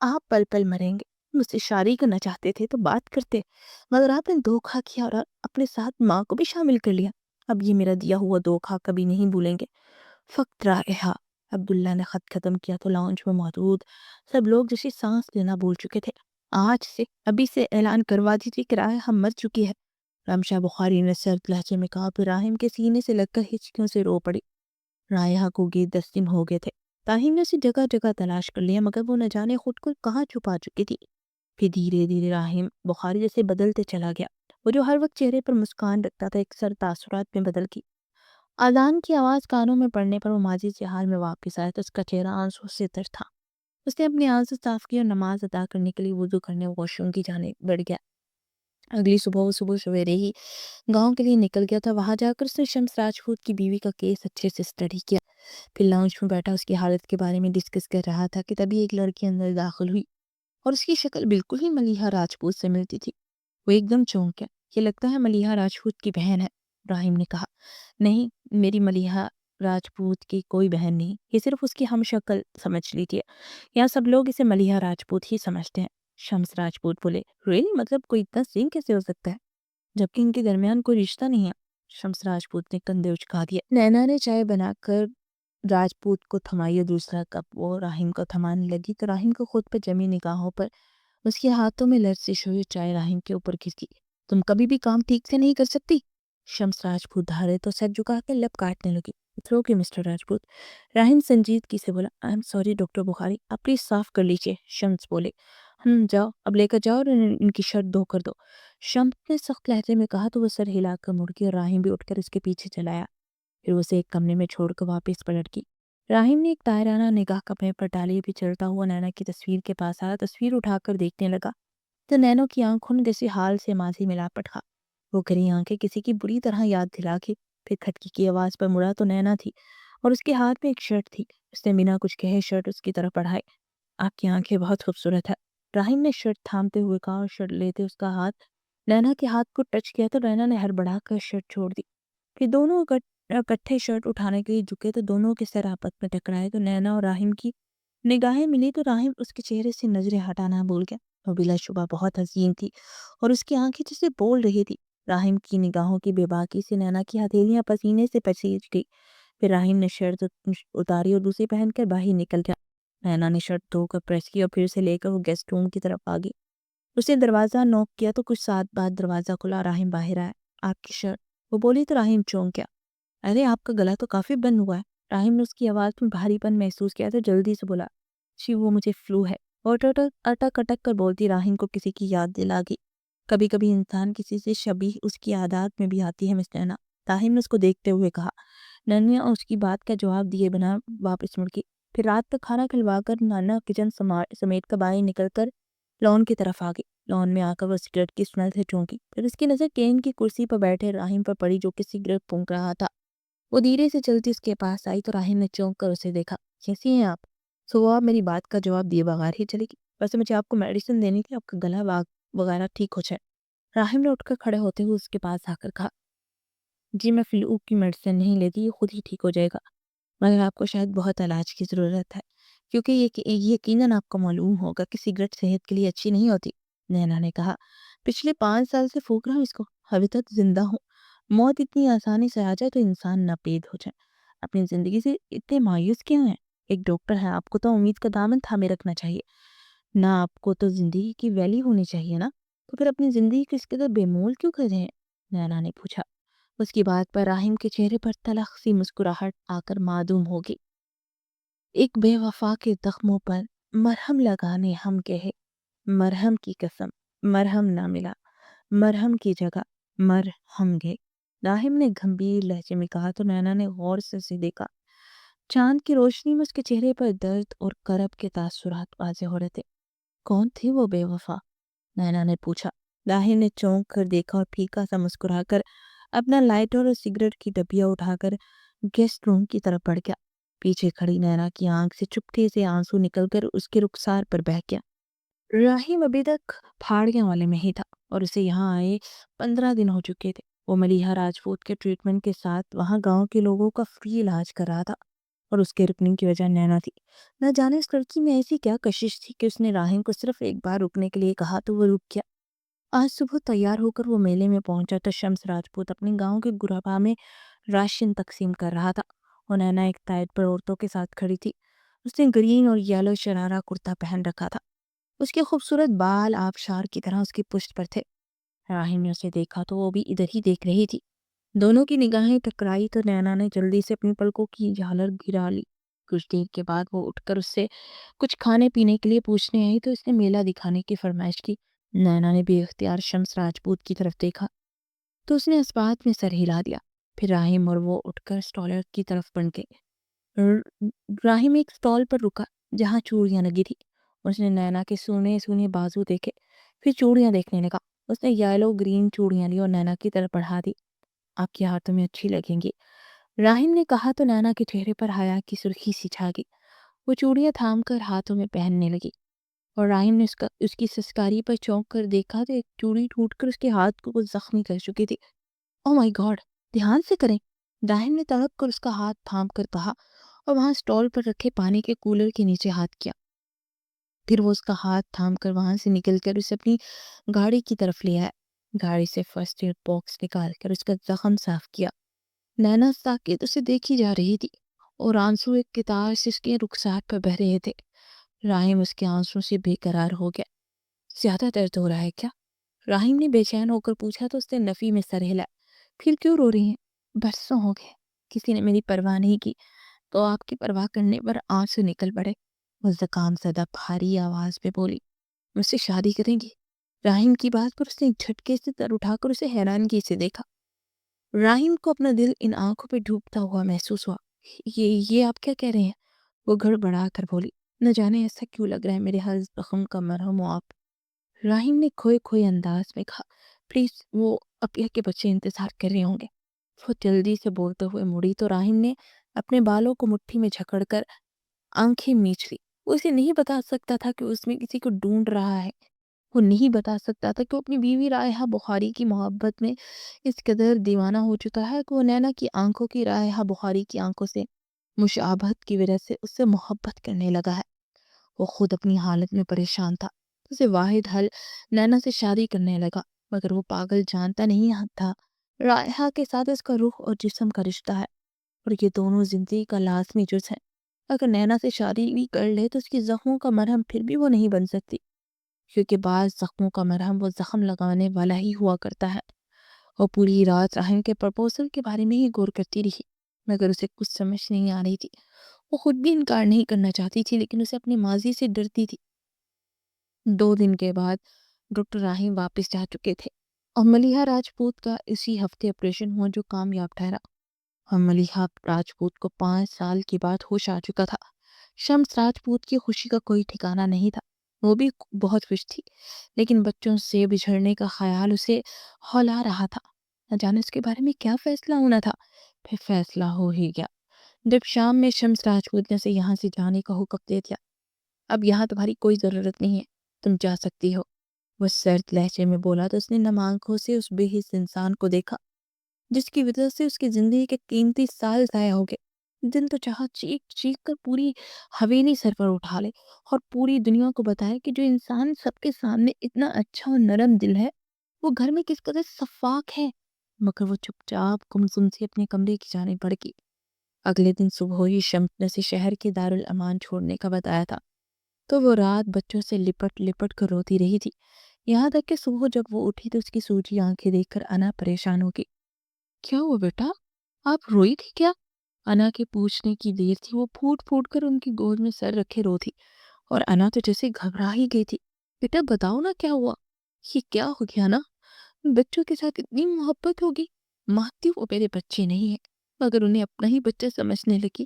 آپ پل پل مریں گے۔ مجھ سے شادی کرنا چاہتے تھے تو بات کرتے، مگر آپ نے دھوکا کیا اور اپنے ساتھ ماں کو بھی شامل کر لیا۔ اب یہ میرا دیا ہوا دھوکا کبھی نہیں بھولیں گے۔ فقط رائحہ۔ عبداللہ نے خط ختم کیا تو لاؤنج میں موجود سب لوگ جیسے سانس لینا بھول چکے تھے۔ آج سے، ابھی سے اعلان کروا دیجیے کہ رائحہ مر چکی ہے، رمشا بخاری نے سرد لہجے میں کہا، پھر راہم کے سینے سے لگ کر ہچکیوں سے رو پڑی۔ رائحہ کو گیت 10 دن ہو گئے تھے۔ طاہر نے اسے جگہ جگہ تلاش کر لیا، مگر وہ نہ جانے خود کو کہاں چھپا چکی تھی۔ پھر دھیرے دھیرے راہم بخاری جیسے بدلتے چلا گیا۔ وہ جو ہر وقت چہرے پر مسکان رکھتا تھا ایک سر تاثرات میں بدل گئی۔ اذان کی آواز کانوں میں پڑنے پر وہ ماضی سے حال میں واپس آیا تو اس کا چہرہ آنسوں سے تر تھا۔ اس نے اپنی آنسوں صاف کی اور نماز ادا کرنے کے لیے وضو کرنے واش روم کی جانب بڑھ گیا۔ اگلی صبح وہ صبح سویرے ہی گاؤں کے لیے نکل گیا تھا۔ وہاں جا کر اس نے شمس راجپوت کی بیوی کا کیس اچھے سے اسٹڈی کیا۔ پھر لاؤنج میں بیٹھا اس کی حالت کے بارے میں ڈسکس کر رہا تھا کہ تبھی ایک لڑکی اندر داخل ہوئی اور اس کی شکل بالکل ہی ملیحہ راجپوت سے ملتی تھی۔ وہ ایک دم چونک گیا۔ یہ لگتا ہے ملیحہ راجپوت کی بہن ہے، راہم نے کہا۔ نہیں، میری ملیحہ راجپوت کی کوئی بہن نہیں، یہ صرف اس کی ہم شکل سمجھ لیجیے۔ یہاں سب لوگ اسے ملیحہ راجپوت ہی سمجھتے ہیں۔ شمس راجپوت بولے، ریلی؟ مطلب کوئی اتنا سین کیسے ہو سکتا ہے جبکہ ان کے درمیان کوئی رشتہ نہیں ہے؟ شمس راجپوت نے کندھے اچکا دیا۔ نینا نے چائے بنا کر راجپوت کو تھمائی اور دوسرا کپ وہ راہم کو تھمانے لگی تو راہم کو خود پر جمی نگاہوں پر اس کے ہاتھوں میں لرزش ہوئی، چائے راہم کے اوپر گھسی۔ تم کبھی بھی کام ٹھیک سے نہیں کر سکتی؟ شمس راجپوت دھارے تو سر جھکا کے لب کاٹنے لگی۔ اٹس اوکے مسٹر راجپوت، راہم سنجیدگی سے بولا۔ آئی ایم سوری ڈاکٹر بخاری، آپ پلیز صاف کر لیجیے۔ شمس بولے، جاؤ اب لے کر جاؤ اور ان کی شرٹ دھو کر دو۔ شمس نے سخت لہجے میں کہا تو وہ سر ہلا کر مڑ گئی اور راہم بھی اٹھ کر اس کے پیچھے چلایا۔ پھر اسے ایک کمرے میں چھوڑ کر واپس پلٹ گئی۔ راہم نے ایک طائرانہ نگاہ کمرے پر ڈالی، بھی چلتا ہوا نینا کی تصویر کے پاس آیا، تصویر اٹھا کر دیکھنے لگا تو نینوں کی آنکھوں نے جیسے حال سے ماضی میں لاپٹ کھا۔ وہ گری آنکھیں کسی کی بری طرح یاد دلا کے پھر کھٹکی کی آواز پر مڑا تو نینا تھی اور اس کے ہاتھ میں ایک شرٹ تھی۔ اس نے بنا کچھ کہے شرٹ اس کی طرف بڑھائی۔ آپ کی آنکھیں بہت خوبصورت ہے، راہم نے شرٹ تھامتے ہوئے کہا اور شرٹ لیتے اس کا ہاتھ نینا کے ہاتھ کو ٹچ کیا تو نینا نے ہڑبڑا کر شرٹ چھوڑ دی۔ پھر دونوں اکٹھے شرٹ اٹھانے کے لیے جھکے تو دونوں کے سر آپس میں ٹکرائے تو نینا اور راہم کی نگاہیں ملی تو راہم اس کے چہرے سے نظریں ہٹانا بھول گیا۔ وہ بلا شبہ بہت حسین تھی اور اس کی آنکھیں جسے بول رہی تھی۔ راہم کی نگاہوں کی بے باکی سے نینا کی ہتھیلیاں پسینے سے پسیج گئی۔ پھر راہم نے شرٹ اتاری اور دوسری پہن کر باہر نکل گیا۔ نینا نے شرٹ دھو کر پریس کی اور پھر اسے لے کر وہ گیسٹ روم کی طرف آ گئی۔ اس نے دروازہ نوک کیا تو کچھ ساتھ بعد دروازہ کھلا، راہم باہر آیا۔ آپ کی شرٹ، وہ بولی تو راہم چونک گیا۔ ارے آپ کا گلا تو کافی بند ہوا ہے۔ راہم نے اس کی آواز میں بھاری پن محسوس کیا تو جلدی سے بولا، وہ مجھے فلو ہے۔ اور اٹک اٹک کر بولتی راہم کو کسی کی یاد دلا گئی۔ کبھی کبھی انسان کسی سے شبیہ اس کی عادات میں بھی آتی ہے مس نینا، طاہر نے اس کو دیکھتے ہوئے کہا۔ ننیا اس کی بات کا جواب دیے بنا واپس مڑ گئی۔ پھر رات کا کھانا کھلوا کر نانا کچن سمیٹ کر باہر نکل کر لان کی طرف آ گئی۔ لان میں آ کر وہ سگریٹ کی اسمیل سے چونکی۔ پھر اس کی نظر کین کی کرسی پر بیٹھے راہم پر پڑی جو کہ سگریٹ پھونک رہا تھا۔ وہ دھیرے سے چلتی اس کے پاس آئی تو راہم نے چونک کر اسے دیکھا۔ کیسی ہیں آپ؟ صبح میری بات کا جواب دیے بغیر ہی چلے گی؟ ویسے مجھے آپ کو میڈیسن دینے کی، آپ کا گلا وغیرہ ٹھیک ہو جائے۔ راہم نے اٹھ کر کھڑے ہوتے ہوئے اس کے پاس آ کر کہا، جی میں فلو کی میڈیسن نہیں لیتی، یہ خود ہی ٹھیک ہو جائے گا، مگر آپ کو شاید بہت علاج کی ضرورت ہے، کیونکہ یہ یقیناً آپ کو معلوم ہوگا کہ سگریٹ صحت کے لیے اچھی نہیں ہوتی۔ نینا نے کہا، پچھلے 5 سال سے پھونک رہا ہوں اس کو، ابھی تک زندہ ہوں۔ موت اتنی آسانی سے آ جائے تو انسان ناپید ہو جائے۔ اپنی زندگی سے اتنے مایوس کیوں ہیں؟ ایک ڈاکٹر ہے، آپ کو تو امید کا دامن تھامے رکھنا چاہیے نہ، آپ کو تو زندگی کی ویلی ہونی چاہیے نا، تو پھر اپنی زندگی کو اس قدر بے مول کیوں کر رہے ہیں؟ نینا نے پوچھا۔ اس کی بات پر راہم کے چہرے پر تلخ سی مسکراہٹ آ کر معدوم ہو گئی۔ ایک بے وفا کے زخموں پر مرہم لگانے ہم کہے، مرہم کی قسم مرہم نہ ملا، مرہم کی جگہ مرہم گئے، راہم نے گھمبیر لہجے میں کہا تو نینا نے غور سے اسے دیکھا۔ چاند کی روشنی میں اس کے چہرے پر درد اور کرب کے تاثرات واضح ہو رہے تھے۔ کون تھی وہ بے وفا؟ نینا نے پوچھا۔ راہم نے چونک کر دیکھا اور پھیکا سا مسکرا کر اپنا لائٹر اور سگریٹ کی ڈبیا اٹھا کر گیسٹ روم کی طرف بڑھ گیا۔ پیچھے کھڑی نینا کی آنکھ سے چپکے سے آنسو نکل کر اس کے رخسار پر بہہ گیا۔ راہیم ابھی تک پھاڑیاں والے میں ہی تھا اور اسے یہاں آئے 15 دن ہو چکے تھے۔ وہ ملیحہ راجپوت کے ٹریٹمنٹ کے ساتھ وہاں گاؤں کے لوگوں کا فری علاج کر رہا تھا، اور اس کے رکنے کی وجہ نینا تھی۔ نہ جانے اس لڑکی میں ایسی کیا کشش تھی کہ اس نے راہیم کو صرف ایک بار رکنے کے لیے کہا تو وہ رک گیا۔ آج صبح تیار ہو کر وہ میلے میں پہنچا تو شمس راجپوت اپنے گاؤں کے غربا میں راشن تقسیم کر رہا تھا، اور نینا ایک تائٹ پر عورتوں کے ساتھ کھڑی تھی۔ اس نے گرین اور یلو شرارہ کرتا پہن رکھا تھا، اس کے خوبصورت بال آبشار کی طرح اس کی پشت پر تھے۔ راہیم نے اسے دیکھا تو وہ بھی ادھر ہی دیکھ رہی تھی۔ دونوں کی نگاہیں ٹکرائی تو نینا نے جلدی سے اپنی پلکوں کی جھالر گرا لی۔ کچھ دیر کے بعد وہ اٹھ کر اس سے کچھ کھانے پینے کے لیے پوچھنے آئی تو اس نے میلہ دکھانے کی فرمائش کی۔ نینا نے بے اختیار شمس راجپوت کی طرف دیکھا تو اس نے اس بات میں سر ہلا دیا۔ پھر راہیم اور وہ اٹھ کر اسٹال کی طرف بڑھ گئے۔ راہیم ایک اسٹال پر رکا جہاں چوڑیاں لگی تھی۔ اس نے نینا کے سونے سونے بازو دیکھے، پھر چوڑیاں دیکھنے لگا۔ اس نے یلو گرین چوڑیاں لی اور نینا کی طرف بڑھا دی۔ آپ کے ہاتھوں میں اچھی لگیں گی، راہیم نے کہا تو نینا کے چہرے پر حیا کی سرخی سی چھا گئی۔ وہ چوڑیاں تھام کر ہاتھوں میں پہننے لگی، اور راہیم نے اس کی سسکاری پر چونک کر دیکھا تو ایک چوڑی ٹوٹ کر اس کے ہاتھ کو کچھ زخمی کر چکی تھی۔ او مائی گاڈ، دھیان سے کریں، راہیم نے تڑپ کر اس کا ہاتھ تھام کر کہا، اور وہاں اسٹال پر رکھے پانی کے کولر کے نیچے ہاتھ کیا۔ پھر وہ اس کا ہاتھ تھام کر وہاں سے نکل کر اسے اپنی گاڑی کی طرف لے آیا۔ گاڑی سے فرسٹ ایڈ باکس نکال کر اس کا زخم صاف کیا۔ نینا ساکت اسے دیکھی جا رہی تھی، اور آنسو ایک قطار سے اس کے رخسار پر بہہ رہے تھے۔ راہیم اس کے آنسو سے بے قرار ہو گیا۔ زیادہ درد ہو رہا ہے کیا؟ راہیم نے بے چین ہو کر پوچھا تو اس نے نفی میں سر ہلا۔ پھر کیوں رو رہی ہیں؟ برسوں ہو گئے کسی نے میری پرواہ نہیں کی، تو آپ کی پرواہ کرنے پر آنسو نکل پڑے۔ وہ زکام زدہ بھاری آواز پہ بولی، مجھ سے شادی کریں گی؟ راہیم کی بات پر اس نے ایک جھٹکے سے سر اٹھا کر اسے حیرانگی سے دیکھا۔ راہیم کو اپنا دل ان آنکھوں پہ ڈوبتا ہوا محسوس ہوا۔ یہ آپ کیا کہہ رہے ہیں؟ وہ گڑبڑا کر بولی، نہ جانے ایسا کیوں لگ رہا ہے میرے ہر زخم کا مرہم ہو آپ۔ راہیم نے کھوئے کھوئے انداز میں کہا، پلیز، وہ اپیہ کے بچے انتظار کر رہے ہوں گے۔ وہ جلدی سے بولتے ہوئے مڑی تو راہیم نے اپنے بالوں کو مٹھی میں جھکڑ کر آنکھیں میچ لی۔ وہ اسے نہیں بتا سکتا تھا کہ اس میں کسی کو ڈھونڈ رہا ہے۔ وہ نہیں بتا سکتا تھا کہ وہ اپنی بیوی رائحہ بخاری کی محبت میں اس قدر دیوانہ ہو چکا ہے کہ وہ نینا کی آنکھوں کی رائحہ بخاری کی آنکھوں سے مشابہت کی وجہ سے اس سے محبت کرنے لگا ہے۔ وہ خود اپنی حالت میں پریشان تھا۔ اسے واحد حل نینا سے شادی کرنے لگا، مگر وہ پاگل جانتا نہیں تھا رائحہ کے ساتھ اس کا روح اور جسم کا رشتہ ہے، اور یہ دونوں زندگی کا لازمی جز ہے۔ اگر نینا سے شادی بھی کر لے تو اس کی زخموں کا مرہم پھر بھی وہ نہیں بن سکتی، کیونکہ بعض زخموں کا مرہم وہ زخم لگانے والا ہی ہوا کرتا ہے۔ وہ پوری رات راہیم کے پرپوزل کے بارے میں ہی غور کرتی رہی، مگر اسے کچھ سمجھ نہیں آ رہی تھی۔ وہ خود بھی انکار نہیں کرنا چاہتی تھی، لیکن اسے اپنی ماضی سے ڈرتی تھی۔ 2 دن کے بعد ڈاکٹر راہیم واپس جا چکے تھے، اور ملیحہ راجپوت کا اسی ہفتے آپریشن ہوا جو کامیاب ٹھہرا، اور ملیحہ راجپوت کو 5 سال کے بعد ہوش آ چکا تھا۔ شمس راجپوت کی خوشی کا کوئی ٹھکانہ نہیں تھا، وہ بھی بہت خوش تھی، لیکن بچوں سے بچھڑنے کا خیال اسے ہلا رہا تھا۔ نہ جانے اس کے بارے میں کیا فیصلہ ہونا تھا۔ پھر فیصلہ ہو ہی گیا جب شام میں شمس راجپوت نے اسے یہاں سے جانے کا حکم دے دیا۔ اب یہاں تمہاری کوئی ضرورت نہیں ہے، تم جا سکتی ہو، وہ سرد لہجے میں بولا تو اس نے نم آنکھوں سے اس بے حس انسان کو دیکھا جس کی وجہ سے اس کی زندگی کے قیمتی سال ضائع ہو گئے۔ دن تو چاہا چیخ چیخ کر پوری حویلی سر پر اٹھا لے اور پوری دنیا کو بتائے کہ جو انسان سب کے سامنے اتنا اچھا اور نرم دل ہے وہ گھر میں کس قدر شفاق ہے، مگر وہ چپ چاپ گمسم سے اپنے کمرے کی جانب بڑھ گئی۔ اگلے دن صبح ہی شمس نے اسے شہر کے دارالامان چھوڑنے کا بتایا تھا، تو وہ رات بچوں سے لپٹ لپٹ کر روتی رہی تھی، یہاں تک کہ صبح جب وہ اٹھی تو اس کی سوجی آنکھیں دیکھ کر انا پریشان ہو گئی۔ کیا ہوا بیٹا، آپ روئی تھی کیا؟ انا کے پوچھنے کی دیر تھی وہ پھوٹ پھوٹ کر ان کی گود میں سر رکھے رو تھی، اور انا تو جیسے گھبرا ہی گئی تھی۔ بیٹا بتاؤ نا کیا ہوا؟ یہ کیا ہو گیا نا؟ بچوں کے ساتھ اتنی محبت ہوگی، مانتی وہ میرے بچے نہیں ہیں، مگر انہیں اپنا ہی بچہ سمجھنے لگی،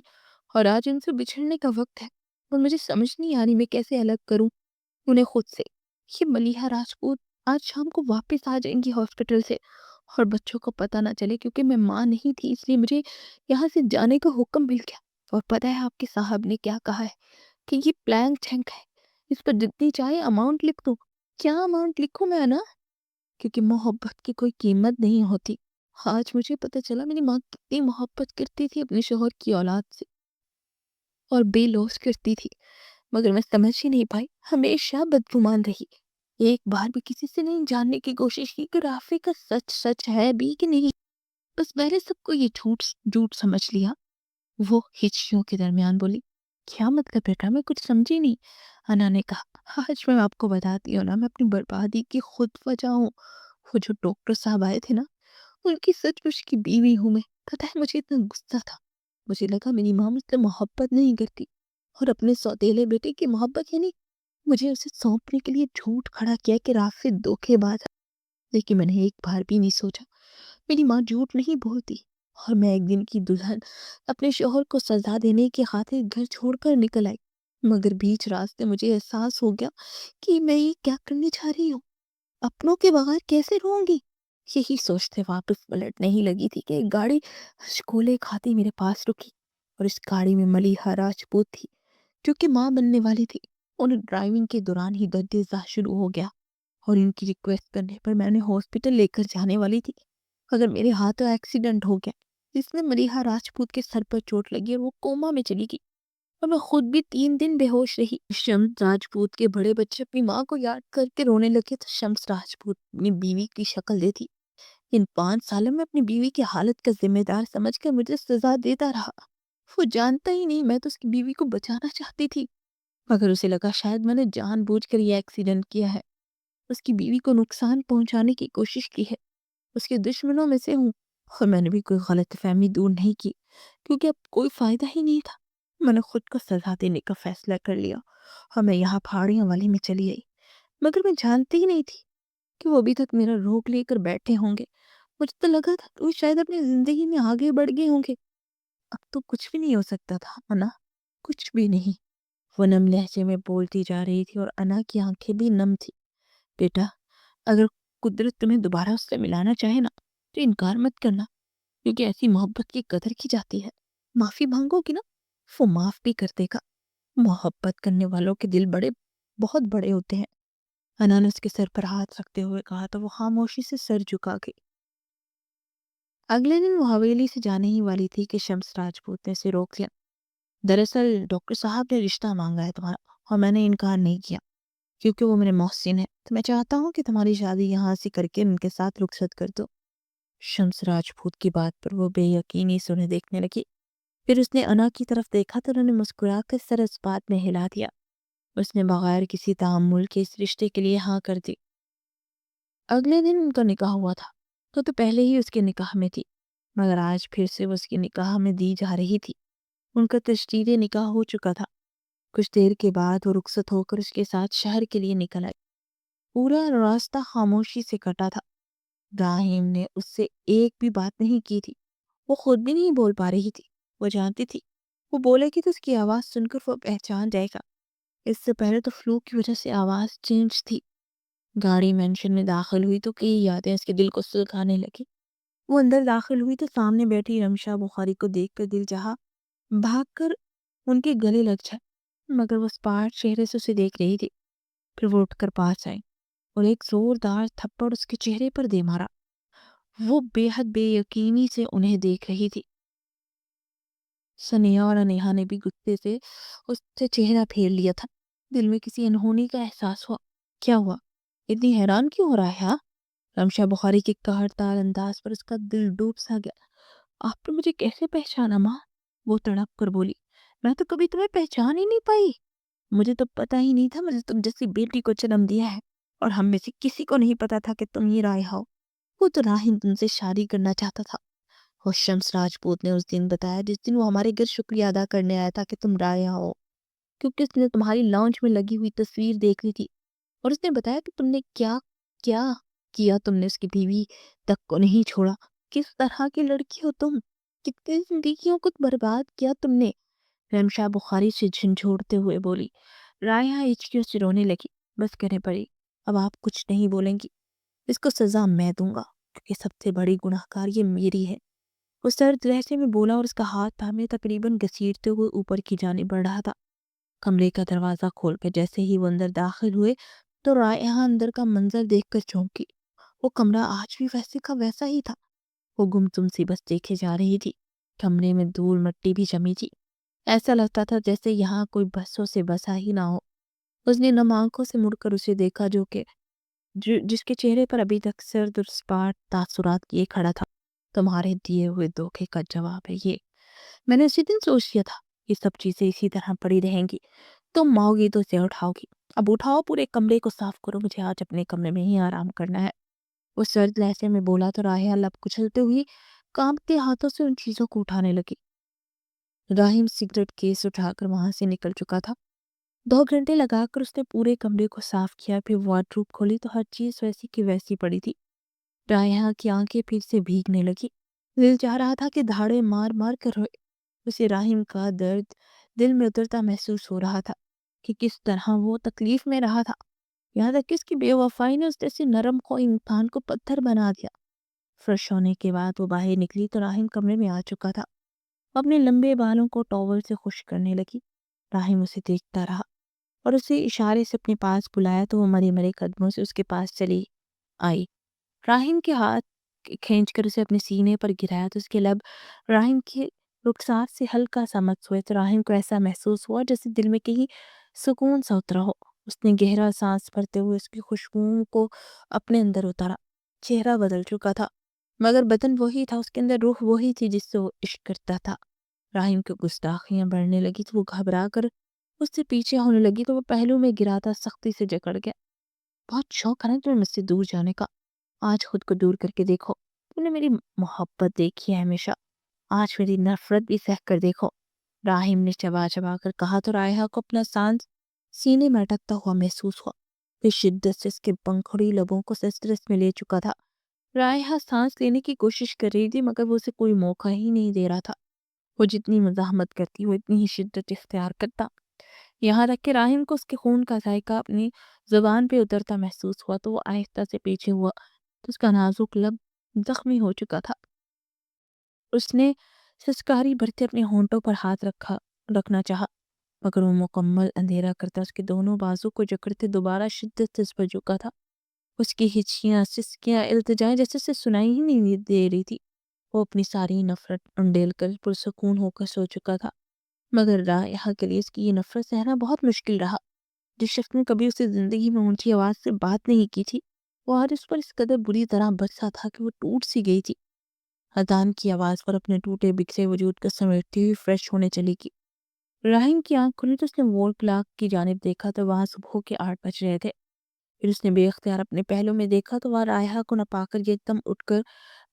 اور آج ان سے بچھڑنے کا وقت ہے، اور مجھے سمجھ نہیں آ رہی میں کیسے الگ کروں انہیں خود سے۔ یہ ملیحہ راجپوت آج شام کو واپس آ جائیں گی ہاسپٹل سے، اور بچوں کو پتہ نہ چلے، کیونکہ میں ماں نہیں تھی اس لیے مجھے یہاں سے جانے کا حکم مل گیا۔ اور پتہ ہے آپ کے صاحب نے کیا کہا ہے کہ یہ بلینک چیک ہے، اس پر جتنی چاہے اماؤنٹ لکھ دو۔ کیا اماؤنٹ لکھوں میں نا؟ کیونکہ محبت کی کوئی قیمت نہیں ہوتی۔ آج مجھے پتہ چلا میری ماں کتنی محبت کرتی تھی اپنے شوہر کی اولاد سے، اور بے لوث کرتی تھی، مگر میں سمجھ ہی نہیں پائی، ہمیشہ بدگمان رہی۔ ایک بار بھی کسی سے نہیں جاننے کی کوشش کی کہ رافع کا سچ سچ ہے بھی کہ نہیں، بس میں نے سب کو یہ جھوٹ جھوٹ سمجھ لیا۔ وہ ہچکیوں کے درمیان بولی، کیا مطلب بیٹا؟ میں کچھ سمجھی نہیں۔ انا نے کہا، آج میں آپ کو بتاتی ہوں نا، میں اپنی بربادی کی خود وجہ ہوں۔ وہ جو ڈاکٹر صاحب آئے تھے نا، ان کی سچ مچ کی بیوی ہوں میں۔ پتہ ہے مجھے اتنا غصہ تھا، مجھے لگا میری ماں مجھ سے محبت نہیں کرتی، اور اپنے سوتیلے بیٹے کی محبت یعنی مجھے اسے سونپنے کے لیے جھوٹ کھڑا کیا کہ رافع دھوکے باز ہے۔ لیکن میں نے ایک بار بھی نہیں سوچا، میری ماں جھوٹ نہیں بولتی، اور میں ایک دن کی دلہن اپنے شوہر کو سزا دینے کی خاطر گھر چھوڑ کر نکل آئی، مگر بیچ راستے مجھے احساس ہو گیا کہ میں یہ کیا کرنے جا رہی ہوں، اپنوں کے بغیر کیسے رہوں گی۔ یہی سوچتے واپس پلٹ نہیں لگی تھی کہ ایک گاڑی شکولے کھاتی میرے پاس رکی، اور اس گاڑی میں ملیحہ راجپوت تھی جو کہ ماں بننے والی تھی۔ انہیں ڈرائیونگ کے دوران ہی درد دل شروع ہو گیا، اور ان کی ریکویسٹ کرنے پر میں نے ہاسپٹل لے کر جانے والی تھی، مگر میرے ہاتھوں ایکسیڈنٹ ہو گیا جس میں ملیحہ راجپوت کے سر پر چوٹ لگی اور وہ کوما میں چلی گئی، اور میں خود بھی 3 دن بے ہوش رہی۔ شمس راجپوت کے بڑے بچے اپنی ماں کو یاد کر کے رونے لگے تو شمس راجپوت اپنی بیوی کی شکل دیتی۔ ان 5 سالوں میں اپنی بیوی کی حالت کا ذمہ دار سمجھ کر مجھے سزا دیتا رہا۔ وہ جانتا ہی نہیں میں تو اس کی بیوی کو بچانا چاہتی تھی، مگر اسے لگا شاید میں نے جان بوجھ کر یہ ایکسیڈنٹ کیا ہے، اس کی بیوی کو نقصان پہنچانے کی کوشش کی ہے، اس کے دشمنوں میں سے ہوں۔ اور میں نے بھی کوئی غلط فہمی دور نہیں کی، کیونکہ اب کوئی فائدہ ہی نہیں تھا۔ میں نے خود کو سزا دینے کا فیصلہ کر لیا، اور میں یہاں پہاڑیاں والی میں چلی آئی، مگر میں جانتی ہی نہیں تھی کہ وہ ابھی تک میرا روک لے کر بیٹھے ہوں گے۔ مجھے تو لگا تھا کہ وہ شاید اپنی زندگی میں آگے بڑھ گئے ہوں گے۔ اب تو کچھ بھی نہیں ہو سکتا تھا انا، کچھ بھی نہیں۔ وہ نم لہجے میں بولتی جا رہی تھی، اور انا کی آنکھیں بھی نم تھی۔ بیٹا، اگر قدرت تمہیں دوبارہ اس سے ملانا چاہے نا تو انکار مت کرنا، کیونکہ ایسی محبت کی قدر کی جاتی ہے۔ معافی مانگو گی نا، وہ معاف بھی کر دے گا۔ محبت کرنے والوں کے دل بہت بڑے ہوتے ہیں۔ انا نے اس کے سر پر ہاتھ رکھتے ہوئے کہا تو وہ خاموشی سے سر جھکا گئی۔ اگلے دن وہ حویلی سے جانے ہی والی تھی کہ شمس راجپوت نے اسے روک لیا۔ دراصل ڈاکٹر صاحب نے رشتہ مانگا ہے تمہارا، اور میں نے انکار نہیں کیا، کیونکہ وہ میرے محسن ہے، تو میں چاہتا ہوں کہ تمہاری شادی یہاں سے کر کے ان کے ساتھ رخصت کر دو۔ شمس راجپوت کی بات پر وہ بے یقینی سے انہیں دیکھنے لگی، پھر اس نے انا کی طرف دیکھا تو انہوں نے مسکرا کر سر اس بات میں ہلا دیا۔ اس نے بغیر کسی تعامل کے اس رشتے کے لیے ہاں کر دی۔ اگلے دن ان کا نکاح ہوا تھا، تو پہلے ہی اس کے نکاح میں تھی، مگر آج پھر سے وہ اس کے نکاح میں دی جا رہی تھی۔ ان کا تشدید نکاح ہو چکا تھا۔ کچھ دیر کے بعد وہ رخصت ہو کر اس کے ساتھ شہر کے لیے نکل آئی۔ پورا راستہ خاموشی سے کٹا تھا۔ راہیم نے اس سے ایک بھی بات نہیں کی تھی، وہ خود بھی نہیں بول پا رہی تھی۔ وہ جانتی تھی وہ بولے گی تو اس کی آواز سن کر وہ پہچان جائے گا۔ اس سے پہلے تو فلو کی وجہ سے آواز چینج تھی۔ گاڑی مینشن میں داخل ہوئی تو کئی یادیں اس کے دل کو سلکھانے لگی۔ وہ اندر داخل ہوئی تو سامنے بیٹھی رمشا بخاری کو دیکھ کر دل چاہا بھاگ کر ان کے گلے لگ جائے، مگر وہ اسپاٹ چہرے سے اسے دیکھ رہی تھی۔ پھر وہ اٹھ کر پاس آئی اور ایک زوردار تھپڑ اس کے چہرے پر دے مارا۔ وہ بے حد بے یقینی سے انہیں دیکھ رہی تھی۔ سنیہا اور انیہا نے بھی غصے سے اس سے چہرہ پھیر لیا تھا۔ دل میں کسی انہونی کا احساس ہوا۔ کیا ہوا؟ اتنی حیران کیوں ہو رہا ہے؟ ہاں، رمشا بخاری کے قہرتار انداز پر اس کا دل ڈوب سا گیا۔ آپ نے مجھے کیسے پہچانا ماں؟ وہ تڑپ کر بولی، میں تو کبھی تمہیں پہچان ہی نہیں پائی۔ مجھے تو پتہ ہی نہیں تھا مجھے تم جیسی بیٹی کو جنم دیا ہے، اور ہم میں سے کسی کو نہیں پتا تھا کہ تم ہی رائحہ ہو۔ وہ تو راہم تم سے شادی کرنا چاہتا تھا۔ اور شمس راجپوت نے اس دن بتایا جس دن وہ ہمارے گھر شکریہ ادا کرنے آیا تھا کہ تم رائحہ ہو، کیونکہ اس نے تمہاری لانچ میں لگی ہوئی تصویر دیکھ لی تھی، اور اس نے بتایا کہ تم نے کیا کیا کیا، تم نے اس کی بیوی تک کو نہیں چھوڑا۔ کس طرح کی لڑکی ہو تم، کتنی زندگیوں کو برباد کیا تم نے۔ رمشا بخاری سے جھنجھوڑتے ہوئے بولی۔ رائحہ ہچکیوں سے رونے لگی۔ بس کرے پڑی، اب آپ کچھ نہیں بولیں گی، اس کو سزا میں دوں گا، کہ سب سے بڑی گناہگار یہ میری ہے، وہ سرد لہجے میں بولا اور اس کا ہاتھ تھامے تقریباً گھسیٹتے ہوئے اوپر کی جانب بڑھ رہا تھا۔ کمرے کا دروازہ کھول کر جیسے ہی وہ اندر داخل ہوئے تو رائحہ اندر کا منظر دیکھ کر چونکی۔ وہ کمرہ آج بھی ویسے کا ویسا ہی تھا۔ وہ گمسم سی بس دیکھے جا رہی تھی۔ کمرے میں دھول مٹی بھی جمی تھی، ایسا لگتا تھا جیسے یہاں کوئی بسوں سے بسا ہی نہ ہو۔ اس نے نم آنکھوں سے مڑ کر اسے دیکھا جس کے چہرے پر ابھی تک سرد اور سپاٹ تاثرات کیے کھڑا تھا۔ تمہارے دیے ہوئے دھوکے کا جواب ہے یہ۔ میں نے اسی دن سوچ لیا تھا یہ سب چیزیں اسی طرح پڑی رہیں گی، تم آؤ گی تو اسے اٹھاؤ گی۔ اب اٹھاؤ، پورے کمرے کو صاف کرو، مجھے آج اپنے کمرے میں ہی آرام کرنا ہے۔ وہ سرد لہجے میں بولا تو رائحہ لب کچلتے ہوئی کانپتے ہاتھوں سے ان چیزوں کو اٹھانے لگی۔ راہیم سگریٹ کیس اٹھا کر وہاں سے نکل چکا تھا۔ 2 گھنٹے لگا کر اس نے پورے کمرے کو صاف کیا، پھر وارڈروب کھولی تو ہر چیز ویسی کی ویسی پڑی تھی۔ رائحہ کی آنکھیں پھر سے بھیگنے لگی، دل چاہ رہا تھا کہ دھاڑے مار مار کر روئے۔ اسے راہیم کا درد دل میں اترتا محسوس ہو رہا تھا کہ کس طرح وہ تکلیف میں رہا تھا، یہاں تک کہ اس کی بے وفائی نے اس جیسے نرم خو انسان کو پتھر بنا دیا۔ فریش ہونے کے بعد وہ باہر نکلی تو راہیم کمرے میں آ چکا تھا۔ وہ اپنے لمبے بالوں کو ٹاول سے خشک کرنے لگی۔ راہیم اسے دیکھتا رہا اور اسے اشارے سے اپنے پاس بلایا تو وہ مرے مرے قدموں سے اس کے پاس چلی آئی۔ راہیم کے ہاتھ کھینچ کر اسے اپنے سینے پر گرایا تو اس کے لب راہیم کے رخسار سے ہلکا سا مس ہوئے تو راہیم کو ایسا محسوس ہوا جیسے دل میں کہیں سکون سا اترا ہو۔ اس نے گہرا سانس بھرتے ہوئے اس کی خوشبوؤں کو اپنے اندر اتارا۔ چہرہ بدل چکا تھا مگر بدن وہی تھا، اس کے اندر روح وہی تھی جس سے وہ عشق کرتا تھا۔ راہیم کی گستاخیاں بڑھنے لگی تو وہ گھبرا کر اس سے پیچھے ہونے لگی تو وہ پہلو میں گراتا سختی سے جکڑ گیا۔ بہت شوق ہے نا تمہیں مجھ سے دور جانے کا، آج خود کو دور کر کے دیکھو۔ تم نے میری محبت دیکھی ہے ہمیشہ، آج میری نفرت بھی سہ کر دیکھو۔ راہیم نے چبا چبا کر کہا تو رائحہ کو اپنا سانس سینے میں اٹکتا ہوا محسوس ہوا۔ پھر شدت سے اس کے پنکھڑی لبوں کو سسرس میں لے چکا تھا۔ رائحہ سانس لینے کی کوشش کر رہی تھی مگر وہ اسے کوئی موقع ہی نہیں دے رہا تھا۔ وہ جتنی مزاحمت کرتی وہ اتنی ہی شدت اختیار کرتا، یہاں تک کہ راہیم کو اس کے خون کا ذائقہ اپنی زبان پہ اترتا محسوس ہوا تو وہ آہستہ سے پیچھے ہوا تو اس کا نازک لب زخمی ہو چکا تھا۔ اس نے سسکاری بھرتے اپنے ہونٹوں پر ہاتھ رکھنا چاہا مگر وہ مکمل اندھیرا کرتا اس کے دونوں بازو کو جکڑتے دوبارہ شدت سے اس پر جھکا تھا۔ اس کی ہچکیاں، سسکیاں، التجائیں جیسے سے سنائی ہی نہیں دے رہی تھی۔ وہ اپنی ساری نفرت انڈیل کر پرسکون ہو کر سو چکا تھا مگر رائحہ کے لیے اس کی یہ نفرت سہنا بہت مشکل رہا۔ جس شخص نے کبھی اسے زندگی میں اونچی آواز سے بات نہیں کی تھی وہ آج اس پر اس قدر بری طرح برسا تھا کہ وہ ٹوٹ سی گئی تھی۔ اذان کی آواز پر اپنے ٹوٹے بکھرے وجود کو سمیٹتی ہوئی فریش ہونے چلی گئی۔ راہیم کی آنکھ کھلی تو اس نے وال کلاک کی جانب دیکھا تو وہاں صبح کے 8 بج رہے تھے۔ پھر اس نے بے اختیار اپنے پہلو میں دیکھا تو وہاں رائحہ کو نہ پا کر یہ ایک دم اٹھ کر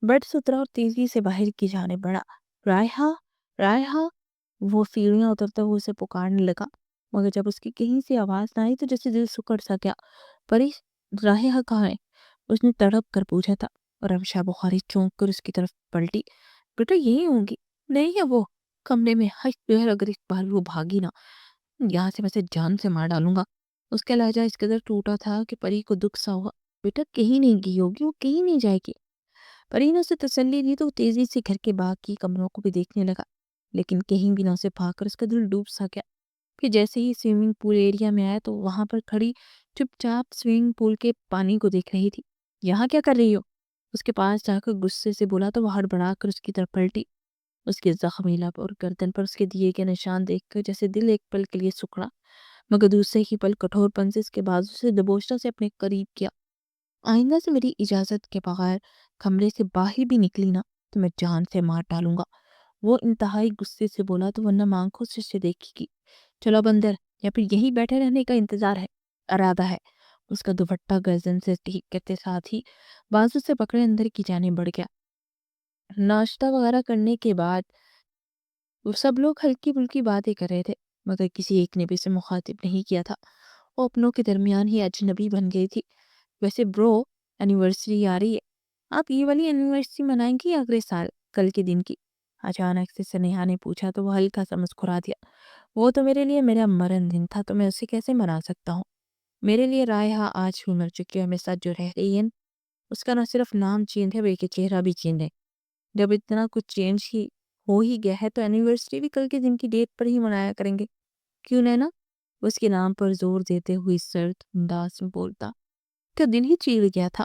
بیڈ سے اترا اور تیزی سے باہر کی جانب بڑھا۔ رائحہ، رائحہ! وہ سیڑھیاں اترتا ہوا اسے پکارنے لگا مگر جب اس کی کہیں سے آواز نہ آئی تو جیسے دل سکڑ سا گیا۔ پری، رائحہ کہاں ہے؟ اس نے تڑپ کر پوچھا تھا اور روشہ بخاری چونک کر اس کی طرف پلٹی۔ بیٹا یہی ہوں گی۔ نہیں ہے وہ کمرے میں، اگر اس بار وہ بھاگی نا یہاں سے میں اسے جان سے مار ڈالوں گا۔ اس کا لہجہ اس قدر ٹوٹا تھا کہ پری کو دکھ سا ہوا۔ بیٹا کہیں نہیں گئی ہوگی، وہ کہیں نہیں جائے گی۔ پری نے اسے تسلی دی تو وہ تیزی سے گھر کے باقی کمروں کو بھی دیکھنے لگا لیکن کہیں بھی نہ اسے پا کر اس کا دل ڈوب سا گیا۔ پھر جیسے ہی سوئمنگ پول ایریا میں آیا تو وہاں پر کھڑی چپ چاپ سوئمنگ پول کے پانی کو دیکھ رہی تھی۔ یہاں کیا کر رہی ہو؟ اس کے پاس جا کر غصے سے بولا تو وہ ہڑبڑا کر اس کی طرف پلٹی۔ اس کے زخمی لب اور گردن پر اس کے دیے کے نشان دیکھ کر جیسے دل ایک پل کے لیے سکڑا مگر دوسرے ہی پل کٹھور پن سے اس کے بازو سے دبوچتا سے اپنے قریب کیا۔ آئندہ سے میری اجازت کے بغیر کمرے سے باہر بھی نکلی نا تو میں جان سے مار ڈالوں گا۔ وہ انتہائی غصے سے بولا تو ورنہ آنکھوں سے اسے دیکھے گی۔ چلو اب اندر، یا پھر یہیں بیٹھے رہنے کا انتظار ہے، ارادہ ہے۔ اس کا دوپٹہ گردن سے ٹھیک کرتے ساتھ ہی بازو سے پکڑے اندر کی جانب بڑھ گیا۔ ناشتہ وغیرہ کرنے کے بعد وہ سب لوگ ہلکی پھلکی باتیں کر رہے تھے مگر کسی ایک نے بھی اسے مخاطب نہیں کیا تھا۔ وہ اپنوں کے درمیان ہی اجنبی بن گئی تھی۔ ویسے برو، اینیورسری آ رہی ہے، آپ یہ والی اینیورسری منائیں گی یا اگلے سال کل کے دن کی؟ اچانک سے سنیہا نے پوچھا تو وہ ہلکا سا مسکرا دیا۔ وہ تو میرے لیے میرا مرن دن تھا تو میں اسے کیسے منا سکتا ہوں؟ میرے لیے رائحہ آج بھی مر چکی ہے، ہمیں ساتھ جو رہ رہی ہے اس کا نہ صرف نام چینج ہے بلکہ چہرہ بھی چینج ہے۔ جب اتنا کچھ چینج ہی ہو ہی گیا ہے تو اینیورسری بھی کل کے دن کی ڈیٹ پر ہی منایا کریں گے، کیوں نینا؟ وہ اس کے نام پر زور دیتے ہوئے سرد انداز میں بولتا۔ کا دن ہی چیر گیا تھا۔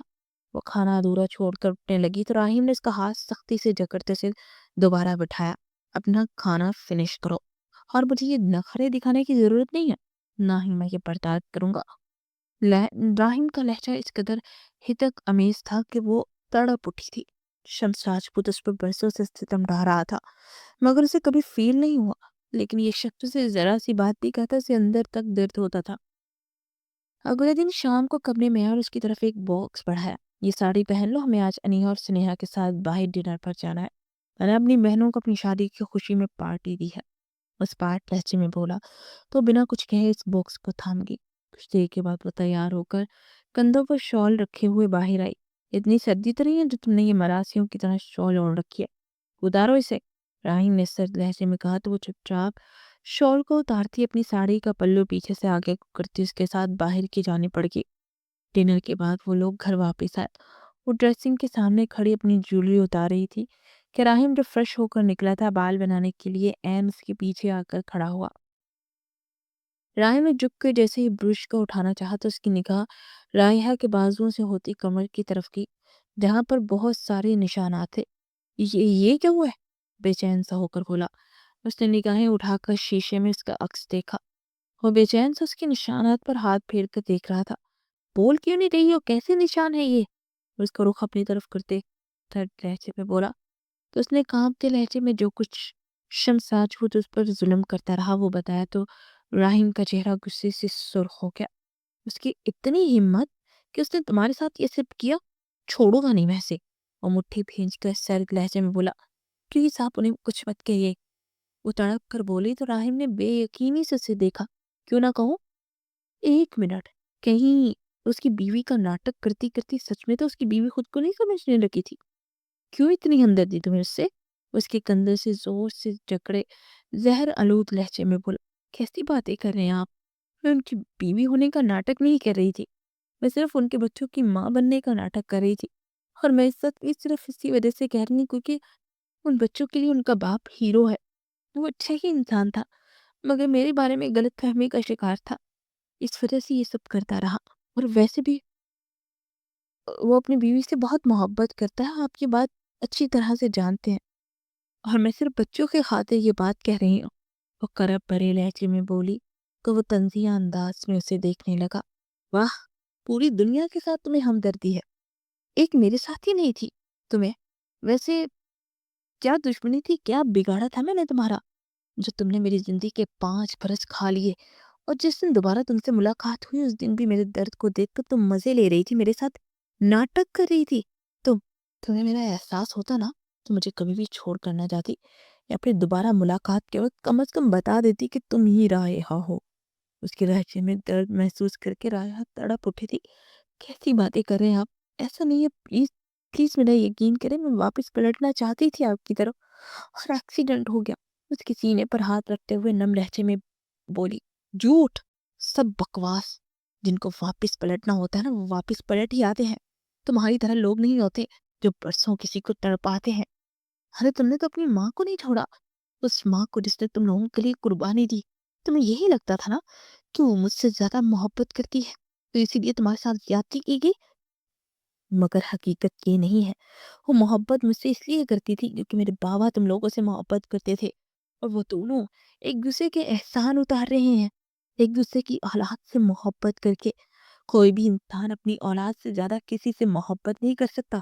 وہ کھانا ادھورا چھوڑ کر اٹھنے لگی تو راہیم نے اس کا ہاتھ سختی سے جکڑتے سے دوبارہ بٹھایا۔ اپنا کھانا فنش کرو، اور مجھے یہ نخرے دکھانے کی ضرورت نہیں ہے، نہ ہی میں یہ برداشت کروں گا۔ راہیم کا لہجہ اس قدر ہتک امیز تھا کہ وہ تڑپ اٹھی تھی۔ شمس راجپوت اس پر برسوں سے ستم ڈھا رہا تھا، مگر اسے کبھی فیل نہیں ہوا، لیکن یہ شخص اسے ذرا سی بات بھی کہتا اسے اندر تک درد ہوتا تھا۔ اگلے دن شام کو کمرے میں اور اس کی طرف ایک باکس بڑھایا۔ یہ ساڑی پہن لو، ہمیں آج انیہ اور سنیہا کے ساتھ باہر ڈنر پر جانا ہے۔ میں نے اپنی بہنوں کو اپنی شادی کی خوشی میں پارٹی دی ہے، اس پارٹ لہجے میں بولا تو بنا کچھ کہے اس باکس کو تھام گئی۔ کچھ دیر کے بعد وہ تیار ہو کر کندھوں پر شال رکھے ہوئے باہر آئی۔ اتنی سردی تو نہیں ہے جو تم نے یہ مراسیوں کی طرح شال اوڑھ رکھی ہے، اتارو اسے، راہیم نے سرد لہجے میں کہا تو وہ چپ چاپ شال کو اتارتی اپنی ساڑی کا پلو پیچھے سے آگے کو کرتی اس کے ساتھ باہر کی جانب پڑ گئی۔ ڈنر کے بعد وہ لوگ گھر واپس آئے۔ وہ ڈریسنگ کے سامنے کھڑی اپنی جویلری اتار رہی تھی کہ راہیم جو فریش ہو کر نکلا تھا بال بنانے کے لیے عین اس کے پیچھے آ کر کھڑا ہوا۔ راہیم نے جھک کے جیسے ہی برش کو اٹھانا چاہا تو اس کی نگاہ رائحہ کے بازوؤں سے ہوتی کمر کی طرف کی، جہاں پر بہت سارے نشانات تھے۔ یہ کیا ہوا ہے؟ بے چین سا ہو کر بولا۔ اس نے نگاہیں اٹھا کر شیشے میں اس کا عکس دیکھا۔ وہ بے چین سے اس کے نشانات پر ہاتھ پھیر کر دیکھ رہا تھا۔ بول کیوں نہیں رہی ہو؟ کیسے نشان ہے یہ؟ اس کا رخ اپنی طرف کرتے تھرڈ لہجے میں بولا تو اس نے کانپتے لہجے میں جو کچھ شمس راجپوت اس پر ظلم کرتا رہا وہ بتایا تو راہیم کا چہرہ غصے سے سرخ ہو گیا۔ اس کی اتنی ہمت کہ اس نے تمہارے ساتھ یہ سب کیا؟ چھوڑوں گا نہیں میں اسے۔ وہ مٹھی بھینچ کر سرد لہجے میں بولا، پلیز آپ انہیں کچھ مت کہیے۔ وہ تڑپ کر بولی تو راہیم نے بے یقینی سے اسے دیکھا۔ کیوں نہ کہوں؟ ایک منٹ، کہیں اس کی بیوی کا ناٹک کرتی کرتی سچ میں تو اس کی بیوی خود کو نہیں سمجھنے لگی تھی؟ کیوں اتنی ہمدردی تمہیں اس سے؟ اس کے کندھے سے زور سے جکڑے زہر آلود لہجے میں بولا، کیسی باتیں کر رہے ہیں آپ؟ میں ان کی بیوی ہونے کا ناٹک نہیں کر رہی تھی، میں صرف ان کے بچوں کی ماں بننے کا ناٹک کر رہی تھی، اور میں اس وقت بھی صرف اسی وجہ سے کہہ رہی ہوں کیونکہ ان بچوں کے لیے ان کا باپ ہیرو ہے۔ وہ اچھا ہی انسان تھا، مگر میرے بارے میں غلط فہمی کا شکار تھا، اس وجہ سے یہ سب کرتا رہا۔ اور ویسے بھی وہ اپنی بیوی سے بہت محبت کرتا ہے، آپ یہ بات اچھی طرح سے جانتے ہیں، اور میں صرف بچوں کے خاطر یہ بات کہہ رہی ہوں۔ وہ کرب بھرے لہجے میں بولی تو وہ طنزیہ انداز میں اسے دیکھنے لگا۔ واہ، پوری دنیا کے ساتھ تمہیں ہمدردی ہے، ایک میرے ساتھ ہی نہیں تھی تمہیں؟ ویسے کیا دشمنی تھی؟ کیا بگاڑا تھا میں نے تمہارا جو تم نے میری زندگی کے 5 برس کھا لیے؟ اور جس دن دوبارہ تم سے ملاقات ہوئی اس دن بھی میرے درد کو دیکھ کر تم مزے لے رہی تھی، میرے ساتھ ناٹک کر رہی تھی۔ تمہیں میرا احساس ہوتا نا تو مجھے کبھی بھی چھوڑ کر نہ جاتی، یا پھر دوبارہ ملاقات کے وقت کم از کم بتا دیتی کہ تم ہی رائحہ ہو۔ اس کے لہجے میں درد محسوس کر کے رائحہ تڑپ اٹھی تھی۔ کیسی باتیں کر رہے ہیں آپ؟ ایسا نہیں ہے، پلیز پلیز میرا یقین کریں، میں واپس پلٹنا چاہتی تھی آپ کی طرف، اور ایکسیڈنٹ ہو گیا۔ اس کے سینے پر ہاتھ رکھتے ہوئے نم لہجے میں بولی، جھوٹ، سب بکواس، جن کو واپس پلٹنا ہوتا ہے نا وہ واپس پلٹ ہی آتے ہیں، تمہاری طرح لوگ نہیں ہوتے جو برسوں کسی کو تڑپاتے ہیں۔ ارے تم نے تو اپنی ماں کو نہیں چھوڑا، اس ماں کو جس نے تم لوگوں کے لیے قربانی دی۔ تمہیں یہی لگتا تھا نا کہ وہ مجھ سے زیادہ محبت کرتی ہے تو اسی لیے تمہارے ساتھ زیادتی کی گئی، مگر حقیقت یہ نہیں ہے۔ وہ محبت مجھ سے اس لیے کرتی تھی کیونکہ میرے بابا تم لوگوں سے محبت کرتے تھے، اور وہ دونوں ایک دوسرے کے احسان اتار رہے ہیں، ایک دوسرے کی اولاد سے محبت کر کے۔ کوئی بھی انسان اپنی اولاد سے زیادہ کسی سے محبت نہیں کر سکتا،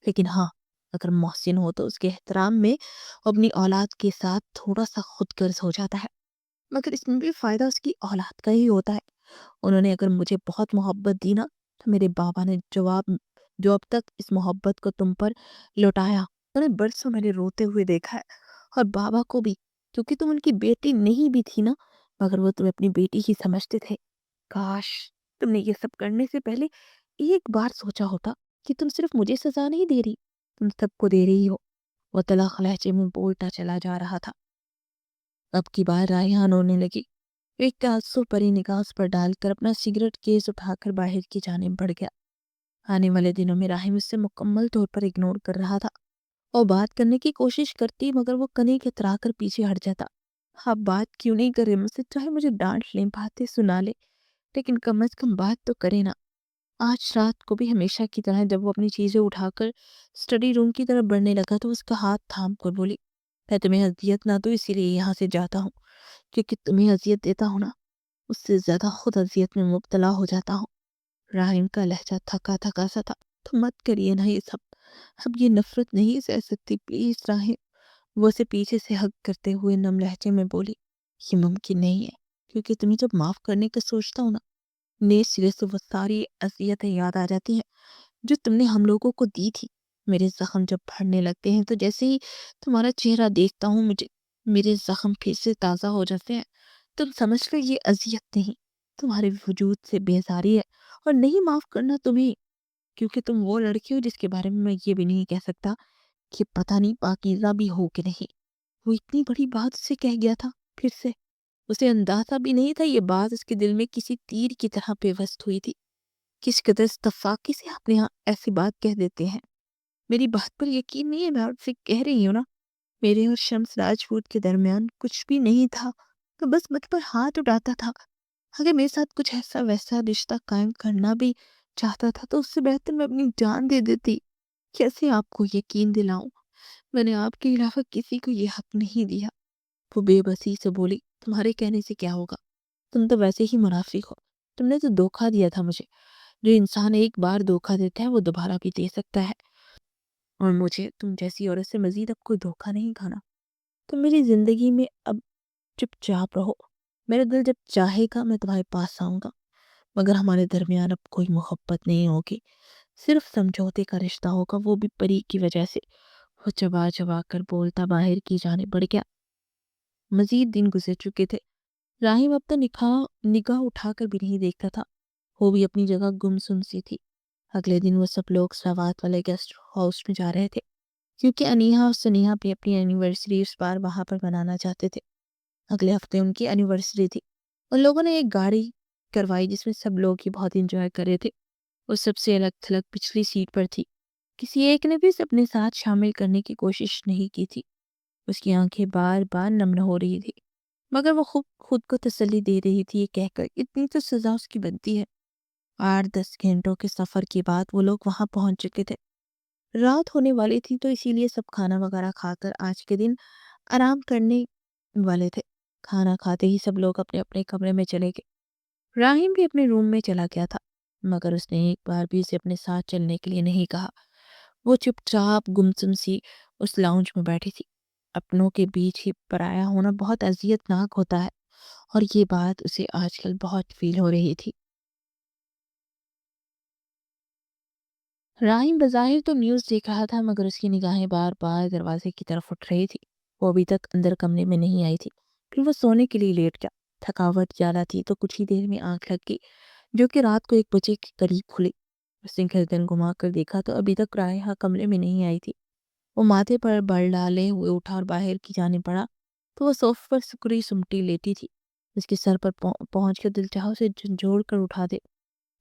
لیکن ہاں، اگر محسن ہو تو اس کے احترام میں وہ اپنی اولاد کے ساتھ تھوڑا سا خود غرض ہو جاتا ہے، مگر اس میں بھی فائدہ اس کی اولاد کا ہی ہوتا ہے۔ انہوں نے اگر مجھے بہت محبت دی نا تو میرے بابا نے جو اب تک اس محبت کو تم پر لوٹایا، انہیں برسوں میں نے روتے ہوئے دیکھا ہے، اور بابا کو بھی، کیونکہ تم ان کی بیٹی نہیں بھی تھی نا، مگر وہ تمہیں اپنی بیٹی ہی سمجھتے تھے۔ کاش تم نے یہ سب کرنے سے پہلے ایک بار سوچا ہوتا کہ تم صرف مجھے سزا نہیں دے رہی، تم سب کو دے رہی ہو۔ وہ تلخ لہجے میں بولتا چلا جا رہا تھا۔ اب کی بار رائحہ رونے لگی۔ ایک تعصب بھری نگاہ اس پر ڈال کر اپنا سگریٹ کیس اٹھا کر باہر کی جانب بڑھ گیا۔ آنے والے دنوں میں راہم اس سے مکمل طور پر اگنور کر رہا تھا اور بات کرنے کی کوشش کرتی مگر وہ کنے کترا کر پیچھے ہٹ جاتا۔ آپ بات کیوں نہیں کر رہے مجھ سے؟ چاہے مجھے ڈانٹ لیں، باتیں سنا لیں، لیکن کم از کم بات تو کرے نا۔ آج رات کو بھی ہمیشہ کی طرح جب وہ اپنی چیزیں اٹھا کر اسٹڈی روم کی طرف بڑھنے لگا تو اس کا ہاتھ تھام کر بولی، میں تمہیں اذیت نہ دوں اسی لیے یہاں سے جاتا ہوں، کیونکہ تمہیں اذیت دیتا ہوں نا، اس سے زیادہ خود اذیت میں مبتلا ہو جاتا ہوں۔ راہم کا لہجہ تھکا تھکا سا تھا۔ تو مت کریے نا یہ سب، اب یہ نفرت نہیں سہ سکتی، پلیز راہم۔ وہ اسے پیچھے سے ہگ کرتے ہوئے نم لہجے میں بولی، یہ ممکن نہیں ہے، کیونکہ تمہیں جب معاف کرنے کا سوچتا ہوں نا، نئے سرے سے وہ ساری اذیتیں یاد آ جاتی ہیں جو تم نے ہم لوگوں کو دی تھی۔ میرے زخم جب بھرنے لگتے ہیں تو جیسے ہی تمہارا چہرہ دیکھتا ہوں میرے زخم پھر سے تازہ ہو جاتے ہیں۔ تم سمجھ لو یہ اذیت نہیں، تمہارے وجود سے بیزاری ہے، اور نہیں معاف کرنا تمہیں، کیونکہ تم وہ لڑکی ہو جس کے بارے میں یہ بھی نہیں کہہ سکتا کہ پتہ نہیں پاکیزہ بھی ہو کہ نہیں۔ وہ اتنی بڑی بات اسے کہہ گیا تھا پھر سے، اسے اندازہ بھی نہیں تھا یہ بات اس کے دل میں کسی تیر کی طرح پیوست ہوئی تھی۔ کس قدر استفاقی سے اپنے یہاں ایسی بات کہہ دیتے ہیں۔ میری بات پر یقین نہیں ہے، میں آپ سے کہہ رہی ہوں نا، میرے اور شمس راجپوت کے درمیان کچھ بھی نہیں تھا، تو بس مجھ پر ہاتھ اٹھاتا تھا۔ اگر میرے ساتھ کچھ ایسا ویسا رشتہ قائم کرنا بھی چاہتا تھا تو اس سے بہتر میں اپنی جان دے دیتی۔ کیسے آپ کو یقین دلاؤں؟ میں نے آپ کے علاوہ کسی کو یہ حق نہیں دیا۔ وہ بے بسی سے بولی، تمہارے کہنے سے کیا ہوگا؟ تم تو ویسے ہی منافق ہو، تم نے تو دھوکہ دیا تھا مجھے۔ جو انسان ایک بار دھوکہ دیتا ہے وہ دوبارہ بھی دے سکتا ہے، اور مجھے تم جیسی عورت سے مزید اب کوئی دھوکہ نہیں کھانا۔ تم میری زندگی میں اب چپ چاپ رہو، میرا دل جب چاہے گا میں تمہارے پاس آؤں گا، مگر ہمارے درمیان اب کوئی محبت نہیں ہوگی، صرف سمجھوتے کا رشتہ ہوگا، وہ بھی پری کی وجہ سے۔ وہ چبا چبا کر بولتا باہر کی جانب بڑھ گیا۔ مزید دن گزر چکے تھے، راہیم اب تو نگاہ اٹھا کر بھی نہیں دیکھتا تھا، وہ بھی اپنی جگہ گمسم سی تھی۔ اگلے دن وہ سب لوگ سوات والے گیسٹ ہاؤس میں جا رہے تھے، کیونکہ انیہا اور سنیہا بھی اپنی اینیورسری اس بار وہاں پر منانا چاہتے تھے۔ اگلے ہفتے ان کی اینیورسری تھی۔ ان لوگوں نے ایک گاڑی کروائی جس میں سب لوگ ہی بہت انجوائے کر رہے تھے۔ وہ سب سے الگ تھلگ پچھلی سیٹ پر تھی، کسی ایک نے بھی اسے اپنے ساتھ شامل کرنے کی کوشش نہیں کی تھی۔ اس کی آنکھیں بار بار نم ہو رہی تھی، مگر وہ خود کو تسلی دے رہی تھی یہ کہہ کر اتنی تو سزا اس کی بنتی ہے۔ 8-10 گھنٹوں کے سفر کے بعد وہ لوگ وہاں پہنچ چکے تھے۔ رات ہونے والی تھی تو اسی لیے سب کھانا وغیرہ کھا کر آج کے دن آرام کرنے والے تھے۔ کھانا کھاتے ہی سب لوگ اپنے اپنے کمرے میں چلے گئے۔ راہیم بھی اپنے روم میں چلا گیا تھا، مگر اس نے ایک بار بھی اسے اپنے ساتھ چلنے کے لیے نہیں کہا۔ وہ چپ چاپ گمسم سی اس لاؤنج میں بیٹھی تھی۔ اپنوں کے بیچ ہی پرایا ہونا بہت اذیت ناک ہوتا ہے، اور یہ بات اسے آج کل بہت فیل ہو رہی تھی۔ راہیم بظاہر تو نیوز دیکھ رہا تھا، مگر اس کی نگاہیں بار بار دروازے کی طرف اٹھ رہی تھی۔ وہ ابھی تک اندر کمرے میں نہیں آئی تھی۔ پھر وہ سونے کے لیے لیٹ گیا۔ تھکاوٹ زیادہ تھی تو کچھ ہی دیر میں آنکھ لگ گئی، جو کہ رات کو 1 بجے کے قریب کھلی۔ اس نے گردن گھما کر دیکھا تو ابھی تک رائحہ کمرے میں نہیں آئی تھی۔ وہ ماتھے پر بل ڈالے ہوئے اٹھا اور باہر کی جانب بڑھا تو وہ صوفے پر سکری سمٹی لیٹی تھی۔ اس کے سر پر پہنچ کر دل چاہا اسے جھنجھوڑ کر اٹھا دے،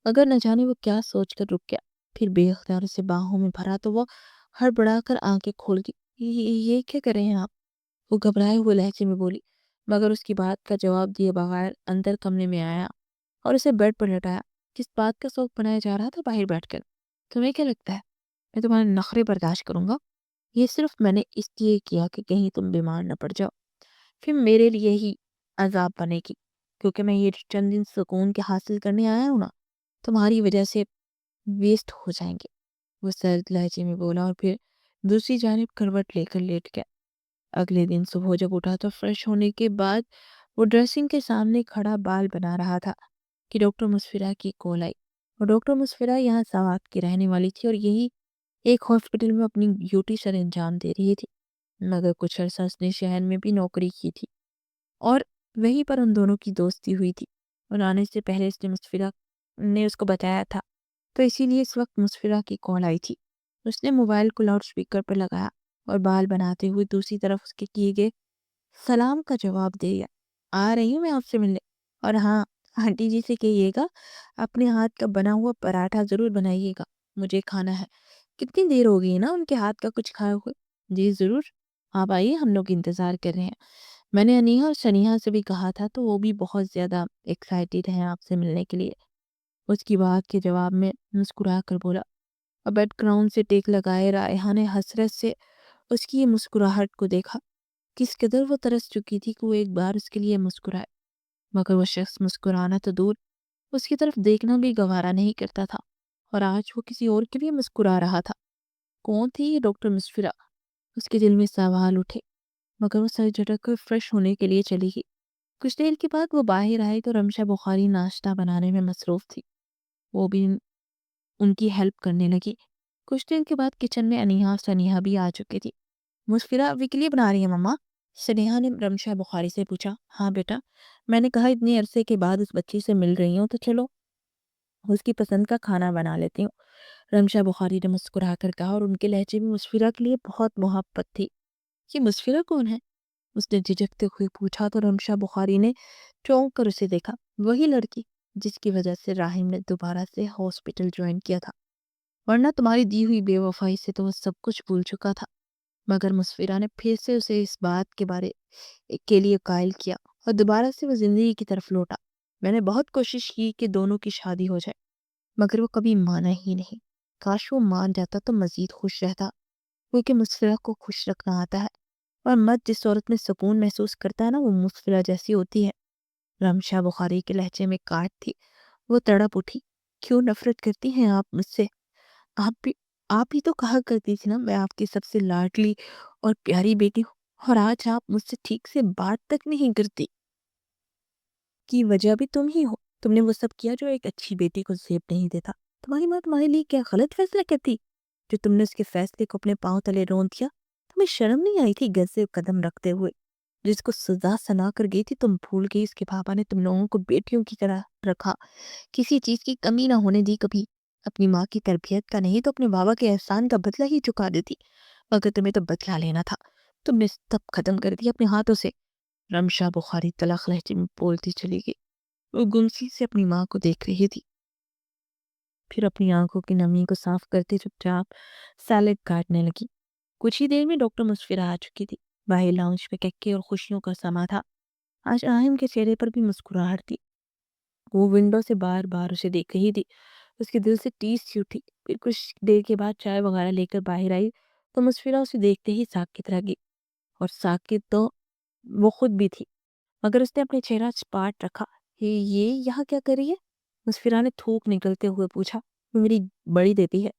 مگر نہ جانے وہ کیا سوچ کر رک گیا۔ پھر بے اختیار اسے باہوں میں بھرا تو وہ ہڑبڑا کر آنکھیں کھول دی۔ یہ کیا کر رہے ہیں آپ؟ وہ گھبرائے ہوئے لہجے میں بولی، مگر اس کی بات کا جواب دیے بغیر اندر کمرے میں آیا اور اسے بیڈ پر لٹایا۔ جس بات کا شوق بنایا جا رہا تھا باہر بیٹھ کر، تمہیں کیا لگتا ہے میں تمہارے نخرے برداشت کروں گا؟ یہ صرف میں نے اس لیے کیا کہ کہیں تم بیمار نہ پڑ جاؤ، پھر میرے لیے ہی عذاب بنے گی، کیونکہ میں یہ چند دن سکون کے حاصل کرنے آیا ہوں نا، تمہاری وجہ سے ویسٹ ہو جائیں گے۔ وہ سرد لہجے میں بولا اور پھر دوسری جانب کروٹ لے کر لیٹ گیا۔ اگلے دن صبح جب اٹھا تو فریش ہونے کے بعد وہ ڈریسنگ کے سامنے کھڑا بال بنا رہا تھا کہ ڈاکٹر مسفرہ کی کال آئی۔ اور ڈاکٹر مسفرہ یہاں سوات کی رہنے والی تھی اور یہی ایک ہاسپٹل میں اپنی ڈیوٹی سر انجام دے رہی تھی، مگر کچھ عرصہ اس نے شہر میں بھی نوکری کی تھی اور وہیں پر ان دونوں کی دوستی ہوئی تھی، اور آنے سے پہلے اس نے مسفرہ نے اس کو بتایا تھا، تو اسی لیے اس وقت مسفرہ کی کال آئی تھی۔ اس نے موبائل کو لاؤڈ سپیکر پر لگایا اور بال بناتے ہوئے دوسری طرف اس کے کیے گئے سلام کا جواب دیا، آ رہی ہوں میں آپ سے ملنے، اور ہاں آنٹی جی سے کہیے گا اپنے ہاتھ کا بنا ہوا پراٹھا ضرور بنائیے گا، مجھے کھانا ہے۔ کتنی دیر ہو گئی ہے نا ان کے ہاتھ کا کچھ کھائے ہوئے؟ جی ضرور، آپ آئیے، ہم لوگ انتظار کر رہے ہیں۔ میں نے انیہا اور سنیہا سے بھی کہا تھا تو وہ بھی بہت زیادہ ایکسائٹیڈ ہیں آپ سے ملنے کے لیے۔ اس کی بات کے جواب میں مسکرا کر بولا۔ اور بیک گراؤنڈ سے ٹیک لگائے رائحہ نے حسرت سے اس کی یہ مسکراہٹ کو دیکھا۔ کس قدر وہ ترس چکی تھی کہ وہ ایک بار اس کے لیے مسکرائے، مگر وہ شخص مسکرانا تو دور، اس کی طرف دیکھنا بھی گوارا نہیں کرتا تھا، اور آج وہ کسی اور کے لیے مسکرا رہا تھا۔ کون تھی یہ ڈاکٹر مسفرہ؟ اس کے دل میں سوال اٹھے، مگر وہ سر جھٹک کر فریش ہونے کے لیے چلی گئی۔ کچھ دیر کے بعد وہ باہر آئی تو رمشا بخاری ناشتہ بنانے میں مصروف تھی۔ وہ بھی ان کی ہیلپ کرنے لگی۔ کچھ دیر کے بعد کچن میں انیہا اور سنیہا بھی آ چکی تھی۔ مسفرہ ابھی کے لیے بنا رہی ہے مما؟ سنیہا نے رمشا بخاری سے پوچھا۔ ہاں بیٹا، میں نے کہا اتنے عرصے کے بعد اس بچی سے مل رہی ہوں تو چلو اس کی پسند کا کھانا بنا لیتی ہوں، رمشا بخاری نے مسکرا کر کہا، اور ان کے لہجے میں مسفرہ کے لیے بہت محبت تھی۔ یہ مسفرہ کون ہے؟ اس نے جھجکتے ہوئے پوچھا تو رمشا بخاری نے چونک کر اسے دیکھا۔ وہی لڑکی جس کی وجہ سے راہم نے دوبارہ سے ہاسپٹل جوائن کیا تھا، ورنہ تمہاری دی ہوئی بے وفائی سے تو وہ سب کچھ بھول چکا تھا۔ مگر مسفرہ نے پھر سے اسے اس بات کے بارے کے لیے قائل کیا، اور دوبارہ سے وہ زندگی کی طرف لوٹا۔ میں نے بہت کوشش کی کہ دونوں کی شادی ہو جائے، مگر وہ کبھی مانا ہی نہیں۔ کاش وہ مان جاتا تو مزید خوش رہتا، کیونکہ مسفرہ کو خوش رکھنا آتا ہے، اور مرد جس عورت میں سکون محسوس کرتا ہے نا، وہ مسفرہ جیسی ہوتی ہے۔ رمشا بخاری کے لہجے میں کاٹ تھی۔ وہ تڑپ اٹھی۔ کیوں نفرت کرتی ہیں آپ مجھ سے؟ آپ ہی تو کہا کرتی تھی نا میں آپ کی سب سے لاڈلی اور پیاری بیٹی ہوں، اور آج آپ مجھ سے ٹھیک سے بات تک نہیں کرتی۔ کی وجہ بھی تم ہی ہو۔ تم نے وہ سب کیا جو ایک اچھی بیٹی کو زیب نہیں دیتا۔ تمہاری ماں تمہارے لیے کیا غلط فیصلہ کرتی جو تم نے اس کے فیصلے کو اپنے پاؤں تلے رون دیا؟ تمہیں شرم نہیں آئی تھی گھر سے قدم رکھتے ہوئے؟ جس کو سزا سنا کر گئی تھی تم بھول گئی اس کے پاپا نے تم لوگوں کو بیٹیوں کی طرح رکھا، کسی چیز کی کمی نہ ہونے دی کبھی۔ اپنی ماں کی تربیت کا نہیں تو اپنے بابا کے احسان کا بدلہ ہی چکا دیتی، مگر تمہیں تو بدلہ لینا تھا۔ تم نے سب ختم کر دیا اپنے ہاتھوں سے۔ رمشا بخاری تلخ لہجے میں بولتی چلی گئی۔ وہ گمسی سے اپنی ماں کو دیکھ رہی تھی، پھر اپنی آنکھوں کی نمی کو صاف کرتے چپ چاپ سیلڈ کاٹنے لگی۔ کچھ ہی دیر میں ڈاکٹر مسفرہ آ چکی تھی۔ باہر لاؤنج میں کہکے اور خوشیوں کا سما تھا۔ آج راہم کے چہرے پر بھی مسکراہٹ تھی۔ وہ ونڈو سے بار بار اسے دیکھ رہی تھی۔ اس کے دل سے ٹیس سی اٹھی۔ پھر کچھ دیر کے بعد چائے وغیرہ لے کر باہر آئی تو مسفرہ اسے دیکھتے ہی ساکت رہ گئی، اور ساکت تو وہ خود بھی تھی، مگر اس نے اپنے چہرہ چپاٹ رکھا۔ یہ یہاں کیا کر رہی ہے؟ مسفرہ نے تھوک نکلتے ہوئے پوچھا۔ وہ میری بڑی بیٹی ہے،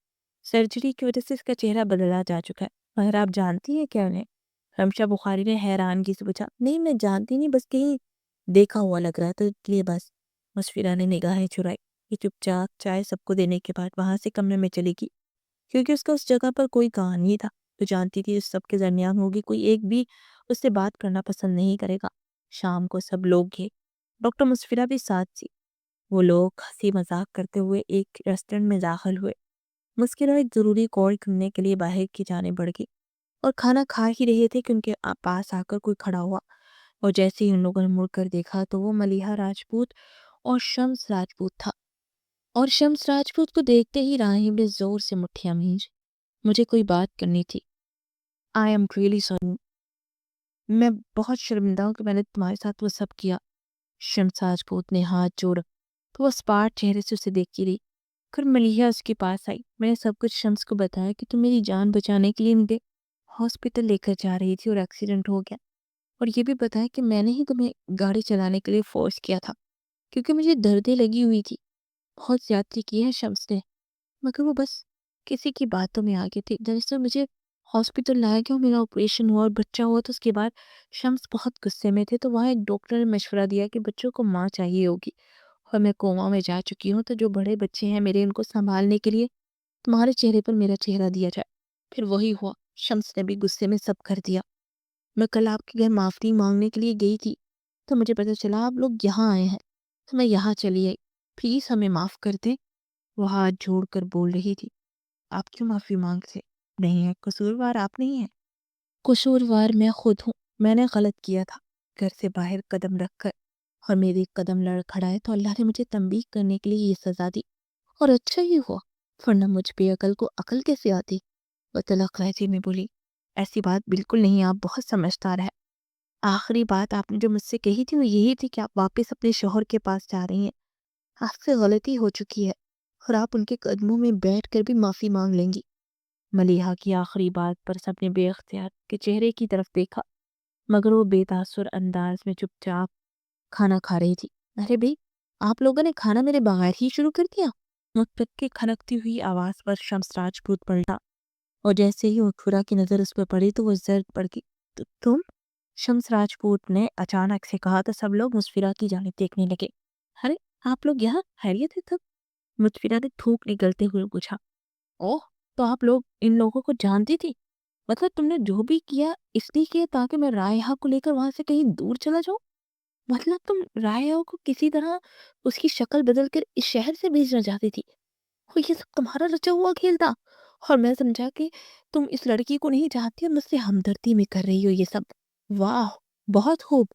سرجری کی وجہ سے اس کا چہرہ بدلا جا چکا ہے، مگر آپ جانتی ہیں کیا انہیں؟ رمشا بخاری نے حیرانگی سے پوچھا۔ نہیں میں جانتی نہیں، بس کہیں دیکھا ہوا لگ رہا تو اس لیے بس۔ مسفرہ نے نگاہیں چرائی۔ یہ چپ چاپ چائے سب کو دینے کے بعد وہاں سے کمرے میں چلی گئی، کیونکہ اس کا اس جگہ پر کوئی کام نہیں تھا۔ تو جانتی تھی اس سب کے درمیان ہوگی کوئی ایک بھی اس سے بات کرنا پسند نہیں کرے گا۔ شام کو سب لوگ گئے، ڈاکٹر مسفرہ بھی ساتھ تھی۔ وہ لوگ ہنسی مذاق کرتے ہوئے ایک ریسٹورنٹ میں داخل ہوئے۔ مسفرہ ایک ضروری کال کرنے کے لیے باہر کی جانب بڑھ گئی، اور کھانا کھا ہی رہے تھے کہ ان کے پاس آ کر کوئی کھڑا ہوا، اور جیسے ہی ان لوگوں نے مڑ کر دیکھا تو وہ ملیحہ راجپوت اور شمس راجپوت تھا۔ اور شمس راجپوت کو دیکھتے ہی راہم نے زور سے مٹھیاں بھینج۔ مجھے کوئی بات کرنی تھی۔ آئی ایم ریئلی سوری، میں بہت شرمندہ ہوں کہ میں نے تمہارے ساتھ وہ سب کیا۔ شمس راجپوت نے ہاتھ جوڑ تو وہ اسپاٹ چہرے سے اسے دیکھتی رہی۔ پھر ملیحہ اس کے پاس آئی۔ میں نے سب کچھ شمس کو بتایا کہ تم میری جان بچانے کے لیے مجھے ہاسپٹل لے کر جا رہی تھی اور ایکسیڈنٹ ہو گیا، اور یہ بھی بتایا کہ میں نے ہی تمہیں گاڑی چلانے کے لیے فورس کیا تھا، کیونکہ مجھے دردیں لگی ہوئی تھی۔ بہت زیادتی کی ہے شمس نے، مگر وہ بس کسی کی باتوں میں آگے تھی۔ جیسے مجھے ہاسپٹل لایا گیا اور میرا آپریشن ہوا اور بچہ ہوا تو اس کے بعد شمس بہت غصے میں تھے، تو وہاں ایک ڈاکٹر نے مشورہ دیا کہ بچوں کو ماں چاہیے ہوگی، اور میں کوما میں جا چکی ہوں، تو جو بڑے بچے ہیں میرے ان کو سنبھالنے کے لیے تمہارے چہرے پر میرا چہرہ دیا جائے۔ پھر وہی ہوا، شمس نے بھی غصے میں سب کر دیا۔ میں کل آپ کے گھر معافی مانگنے کے لیے گئی تھی تو مجھے پتہ چلا آپ لوگ یہاں آئے ہیں، تو میں یہاں چلی آئی۔ پلیز ہمیں معاف کر دیں۔ وہ ہاتھ جوڑ کر بول رہی تھی۔ آپ کیوں معافی مانگتے نہیں ہیں؟ قصوروار آپ نہیں ہیں، قصوروار میں خود ہوں۔ میں نے غلط کیا تھا، گھر سے باہر قدم رکھ کر، اور میری قدم لڑکھڑائے تو اللہ نے مجھے تنبیہ کرنے کے لیے یہ سزا دی، اور اچھا ہی ہوا ورنہ مجھ بے عقل کو عقل کیسے آتی؟ وہ تلخ لہجے میں بولی، ایسی بات بالکل نہیں، آپ بہت سمجھدار ہے۔ آخری بات آپ نے جو مجھ سے کہی تھی وہ یہی تھی کہ آپ واپس اپنے شوہر کے پاس جا رہی ہیں۔ آپ سے غلطی ہو چکی ہے اور آپ ان کے قدموں میں بیٹھ کر بھی معافی مانگ لیں گی۔ ملیحہ کی آخری بات پر سب نے بے اختیار کے چہرے کی طرف دیکھا، مگر وہ بے تاثر انداز میں چپ چاپ کھانا کھا رہی تھی۔ ارے بھئی، آپ لوگوں نے کھانا میرے بغیر ہی شروع کر دیا؟ مطلب کی کھنکتی ہوئی آواز پر شمس راجپوت پلٹا اور جیسے ہی عطفورہ کی نظر اس پر پڑی تو وہ زرد پڑ گئی۔ تم؟ شمس راجپوت نے اچانک سے کہا تو سب لوگ مسفرہ کی جانب دیکھنے لگے۔ ارے آپ لوگ یہاں، خیریت ہے؟ تب مسفرہ نے تھوک نگلتے ہوئے پوچھا۔ اوہ، تو آپ لوگ ان لوگوں کو جانتی تھی؟ مطلب تم نے جو بھی کیا اس لیے کیا تاکہ میں رائحہ کو لے کر وہاں سے کہیں دور چلا جاؤں؟ مطلب تم رائحہ کو کسی طرح اس کی شکل بدل کر اس شہر سے بھیجنا چاہتی تھی؟ اور یہ سب تمہارا رچا ہوا کھیل تھا؟ اور میں سمجھا کہ تم اس لڑکی کو نہیں چاہتی اور مجھ سے ہمدردی میں کر رہی ہو یہ سب۔ واہ، بہت خوب،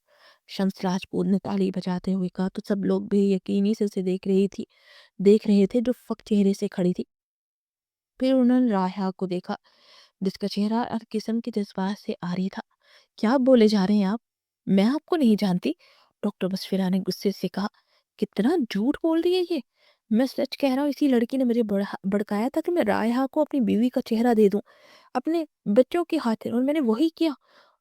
شمس راجپوت نے تالی بجاتے ہوئے کہا تو سب لوگ بے یقینی سے اسے دیکھ رہے تھے جو فک چہرے سے کھڑی تھی۔ پھر انہوں نے رائحہ کو دیکھا جس کا چہرہ ہر قسم کے جذبات سے عاری تھا۔ کیا بولے جا رہے ہیں آپ؟ میں آپ کو نہیں جانتی؟ ڈاکٹر مسفرہ نے غصے سے کہا۔ کتنا جھوٹ بول رہی ہے یہ؟ میں سچ کہہ رہا ہوں، اسی لڑکی نے مجھے بڑکایا تھا کہ میں رائحہ کو اپنی بیوی کا چہرہ دے دوں اپنے بچوں کی خاطر، اور میں نے وہی کیا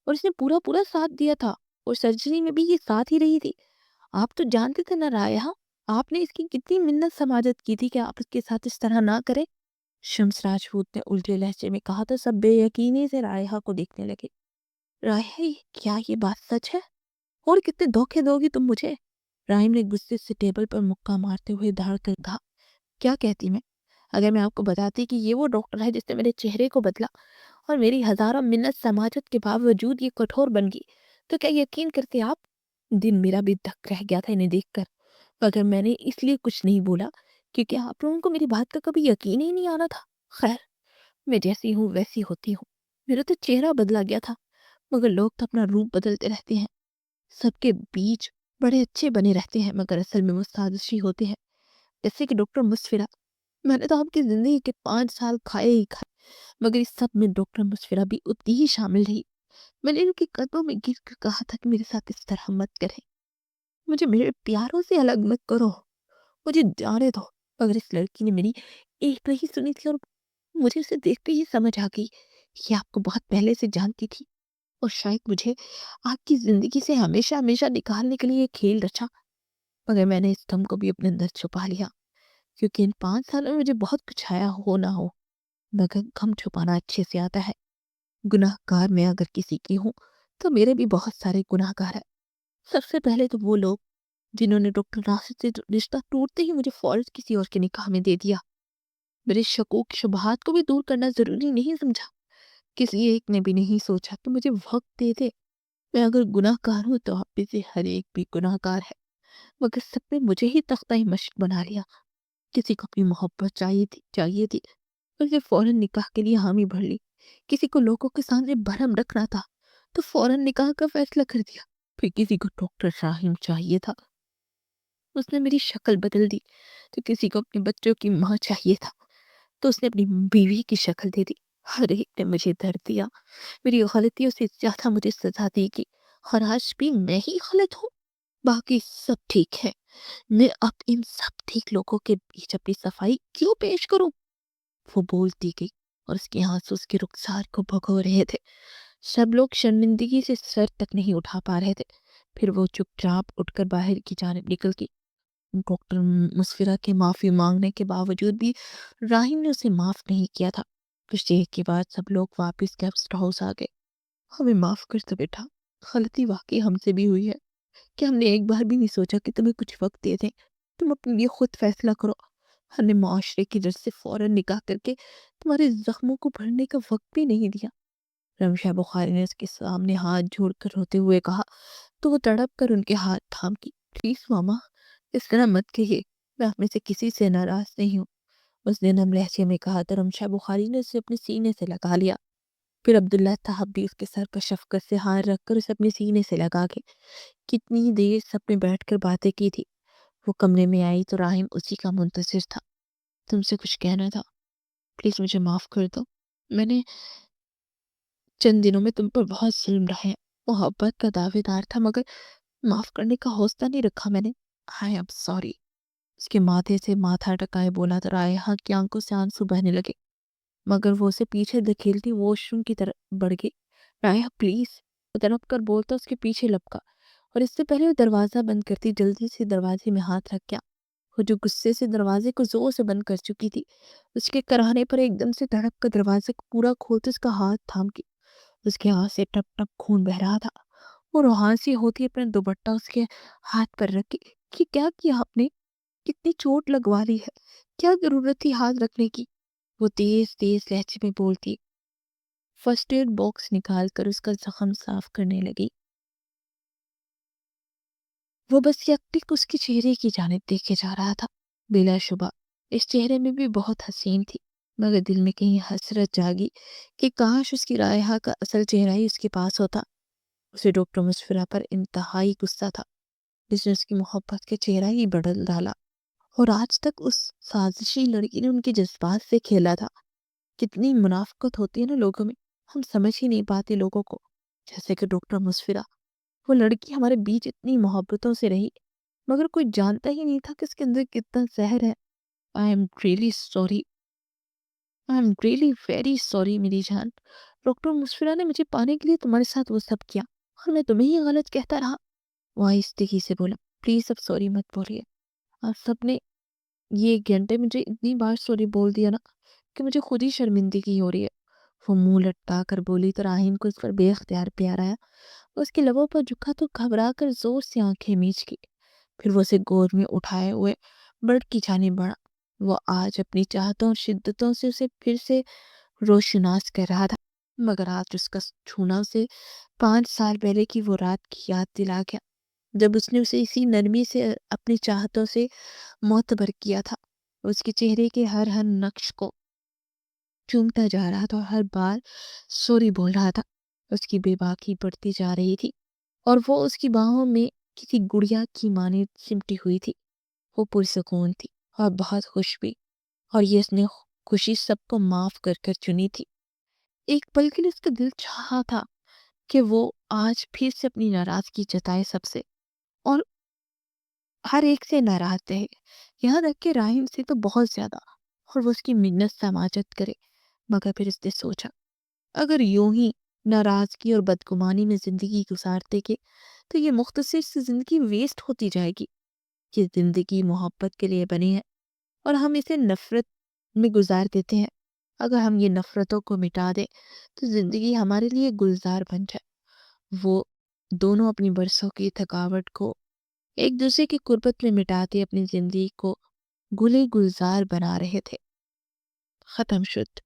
اور اس نے پورا ساتھ دیا تھا، اور سرجری میں بھی یہ ساتھ ہی رہی تھی۔ آپ تو جانتے تھے نا رائحہ، آپ نے اس کی کتنی منت سماجت کی تھی کہ آپ اس کے ساتھ اس طرح نہ کریں۔ شمس راجپوت نے الٹے لہجے میں کہا تو سب بے یقینی سے رائحہ کو دیکھنے لگے۔ رائحہ، کیا یہ بات سچ ہے؟ اور کتنے دھوکے دو گی تم مجھے؟ رائم نے غصے سے ٹیبل پر مکہ مارتے ہوئے دھاڑ کر کہا۔ کیا کہتی میں؟ اگر میں آپ کو بتاتی کہ یہ وہ ڈاکٹر ہے جس نے میرے چہرے کو بدلا اور میری ہزاروں منت سماجت کے باوجود یہ کٹھور بن گئی، تو کیا یقین کرتے آپ؟ دن میرا بھی دک رہ گیا تھا انہیں دیکھ کر، مگر میں نے اس لیے کچھ نہیں بولا کیونکہ آپ لوگوں کو میری بات کا کبھی یقین ہی نہیں آنا تھا۔ خیر، میں جیسی ہوں ویسی ہوتی ہوں، میرا تو چہرہ بدلا گیا تھا، مگر لوگ تو اپنا روپ بدلتے رہتے ہیں، سب کے بیچ بڑے اچھے بنے رہتے ہیں مگر اصل میں وہ سازشی ہوتے ہیں، جیسے کہ ڈاکٹر مسفرہ۔ میں نے تو آپ کی زندگی کے 5 سال کھائے ہی کھائے، مگر اس سب میں ڈاکٹر مسفرہ بھی اتنی ہی شامل رہی۔ میں نے ان کے قدموں میں گر کر کہا تھا کہ میرے ساتھ اس طرح مت کریں، مجھے میرے پیاروں سے الگ مت کرو، مجھے جانے دو۔ مگر اس لڑکی نے میری ایک نہیں سنی تھی اور مجھے اسے دیکھ کے یہ سمجھ آ گئی کہ آپ کو بہت پہلے سے جانتی تھی اور شاید مجھے آپ کی زندگی سے ہمیشہ ہمیشہ نکالنے کے لیے یہ کھیل رچا۔ مگر میں نے اس غم کو بھی اپنے اندر چھپا لیا، کیونکہ ان 5 سالوں میں مجھے بہت کچھ آیا ہو نہ ہو، مگر غم چھپانا اچھے سے آتا ہے۔ گناہ گار میں اگر کسی کی ہوں تو میرے بھی بہت سارے گناہ گار ہیں۔ سب سے پہلے تو وہ لوگ جنہوں نے ڈاکٹر ناصر سے رشتہ ٹوٹتے ہی مجھے فوراً کسی اور کے نکاح میں دے دیا، میرے شکوک شبہات کو بھی دور کرنا ضروری نہیں سمجھا، کسی ایک نے بھی نہیں سوچا کہ مجھے وقت دے دے۔ میں اگر گناہ گار ہوں تو آپ میں سے ہر ایک بھی گناہ گار ہے، مگر سب نے مجھے ہی تختہ مشق بنا لیا۔ کسی کو اپنی محبت چاہیے تھی، اسے فوراً نکاح کے لیے حامی بھر لی۔ کسی کو لوگوں کے سامنے بھرم رکھنا تھا تو فوراً نکاح کا فیصلہ کر دیا۔ پھر کسی کو ڈاکٹر شاہین چاہیے تھا، اس نے میری شکل بدل دی۔ تو کسی کو اپنے بچوں کی ماں چاہیے تھا تو اس نے اپنی بیوی کی شکل دے دی۔ ہر ایک نے مجھے درد دیا، میری غلطیوں سے زیادہ مجھے سزا دی گئی، اور آج بھی میں ہی غلط ہوں، باقی سب ٹھیک ہے۔ میں اب ان سب ٹھیک لوگوں کے بیچ اپنی صفائی کیوں پیش کروں؟ وہ بولتی گئی اور اس کے آنسو اس کے رخسار کو بھگو رہے تھے۔ سب لوگ شرمندگی سے سر تک نہیں اٹھا پا رہے تھے۔ پھر وہ چپ چاپ اٹھ کر باہر کی جانب نکل گئی۔ ڈاکٹر مسفرہ کے معافی مانگنے کے باوجود بھی راہیم نے اسے معاف نہیں کیا تھا۔ کچھ دیر کے بعد سب لوگ واپس گیسٹ ہاؤس آ گئے۔ ہمیں معاف کر دو بیٹا، غلطی واقعی ہم سے بھی ہوئی ہے کہ ہم نے ایک بار بھی نہیں سوچا کہ تمہیں کچھ وقت دے دیں، تم اپنے لیے خود فیصلہ کرو۔ ہم نے معاشرے کی ڈر سے فوراً نکاح کر کے تمہارے زخموں کو بھرنے کا وقت بھی نہیں دیا۔ رمشا بخاری نے اس کے سامنے ہاتھ جوڑ کر روتے ہوئے کہا تو وہ تڑپ کر ان کے ہاتھ تھام کی۔ پلیز ماما، اس طرح مت کہیے، میں آپ میں سے کسی سے ناراض نہیں ہوں، اس نے نم لہجے میں کہا تو رمشا بخاری نے اسے اپنے سینے سے لگا لیا۔ پھر عبداللہ صاحب بھی اس کے سر پر شفقت سے ہاتھ رکھ کر اسے اپنے سینے سے لگا کے کتنی دیر سب نے بیٹھ کر باتیں کی تھی۔ وہ کمرے میں آئی تو راہیم اسی کا منتظر تھا۔ تم سے کچھ کہنا تھا؟ پلیز مجھے معاف کر دو. میں نے چند دنوں میں تم پر بہت ظلم رہے ہیں. محبت کا دعوے دار تھا مگر معاف کرنے کا حوصلہ نہیں رکھا میں نے. I am sorry. اس کے ماتھے سے ماتھا ٹکائے بولا تو رائحہ کی آنکھوں سے آنسو بہنے لگے، مگر وہ اسے پیچھے دھکیلتی واش روم کی طرف بڑھ گئی. رائحہ پلیز، وہ تڑپ کر بولتا اس کے پیچھے لپکا، اور اس سے پہلے وہ دروازہ بند کرتی جلدی سے دروازے میں ہاتھ رکھ گیا. وہ جو غصے سے دروازے کو زور سے بند کر چکی تھی، اس کے کرانے پر ایک دم سے دھڑک کر دروازے کو پورا کھولتے اس کا ہاتھ تھام کے اس کے ہاتھ سے ٹپ ٹپ خون بہ رہا تھا. وہ روحان سی ہوتی اپنا دوپٹہ اس کے ہاتھ پر رکھ کے کہ کیا کیا آپ نے؟ کتنی چوٹ لگوا لی ہے؟ کیا ضرورت تھی ہاتھ رکھنے کی؟ وہ تیز تیز لہجے میں بولتی فرسٹ ایڈ باکس نکال کر اس کا زخم صاف کرنے لگی. وہ بس یکٹک اس کے چہرے کی جانب دیکھے جا رہا تھا. بلا شبہ اس چہرے میں بھی بہت حسین تھی، مگر دل میں کہیں حسرت جاگی کہ کاش اس کی رائحہ کا اصل چہرہ ہی اس کے پاس ہوتا. اسے ڈاکٹر مسفرہ پر انتہائی غصہ تھا، جس نے اس کی محبت کے چہرہ ہی بدل ڈالا، اور آج تک اس سازشی لڑکی نے ان کے جذبات سے کھیلا تھا. کتنی منافقت ہوتی ہے نا لوگوں میں، ہم سمجھ ہی نہیں پاتے لوگوں کو. جیسے کہ ڈاکٹر مسفرہ، وہ لڑکی ہمارے بیچ اتنی محبتوں سے رہی، مگر کوئی جانتا ہی نہیں تھا کہ اس کے اندر کتنا زہر ہے. I am really sorry, I am really very sorry میری جان. ڈاکٹر مسفرہ نے مجھے پانے کے لیے تمہارے ساتھ وہ سب کیا، اور میں تمہیں ہی غلط کہتا رہا. وہ آہستگی سے بولا پلیز اب سوری مت بولیے. آپ سب نے یہ گھنٹے مجھے اتنی بار سوری بول دیا نا کہ مجھے خود ہی شرمندگی ہو رہی ہے. وہ منہ لٹکا کر بولی تو راہین کو اس پر بے اختیار پیار آیا. اس کے لبوں پر جھکا تو گھبرا کر زور سے آنکھیں میچ کی، پھر وہ اسے گود میں اٹھائے ہوئے برڈ کی جانب بڑھا. وہ آج اپنی چاہتوں اور شدتوں سے اسے پھر سے روشناس کر رہا تھا، مگر آج اس کا چھونا اسے 5 سال پہلے کی وہ رات کی یاد دلا گیا، جب اس نے اسے اسی نرمی سے اپنی چاہتوں سے معتبر کیا تھا. اس کے چہرے کے ہر ہر نقش کو چومتا جا رہا تھا اور ہر بار سوری بول رہا تھا. اس کی بے باکی بڑھتی جا رہی تھی، اور وہ اس کی باہوں میں کسی گڑیا کی مانند سمٹی ہوئی تھی. وہ پرسکون تھی اور بہت خوش بھی، اور یہ اس نے خوشی سب کو معاف کر کر چنی تھی. ایک پل کے لیے اس کا دل چاہا تھا کہ وہ آج پھر سے اپنی ناراضگی جتائے سب سے، اور ہر ایک سے ناراض رہے، یہاں تک کہ راہیم سے تو بہت زیادہ، اور وہ اس کی منت سماجت کرے. مگر پھر اس نے سوچا اگر یوں ہی ناراضگی اور بدگمانی میں زندگی گزارتے کہ تو یہ مختصر سی زندگی ویسٹ ہوتی جائے گی. یہ زندگی محبت کے لیے بنی ہے، اور ہم اسے نفرت میں گزار دیتے ہیں. اگر ہم یہ نفرتوں کو مٹا دیں تو زندگی ہمارے لیے گلزار بن جائے. وہ دونوں اپنی برسوں کی تھکاوٹ کو ایک دوسرے کی قربت میں مٹاتے اپنی زندگی کو گلے گلزار بنا رہے تھے. ختم شد.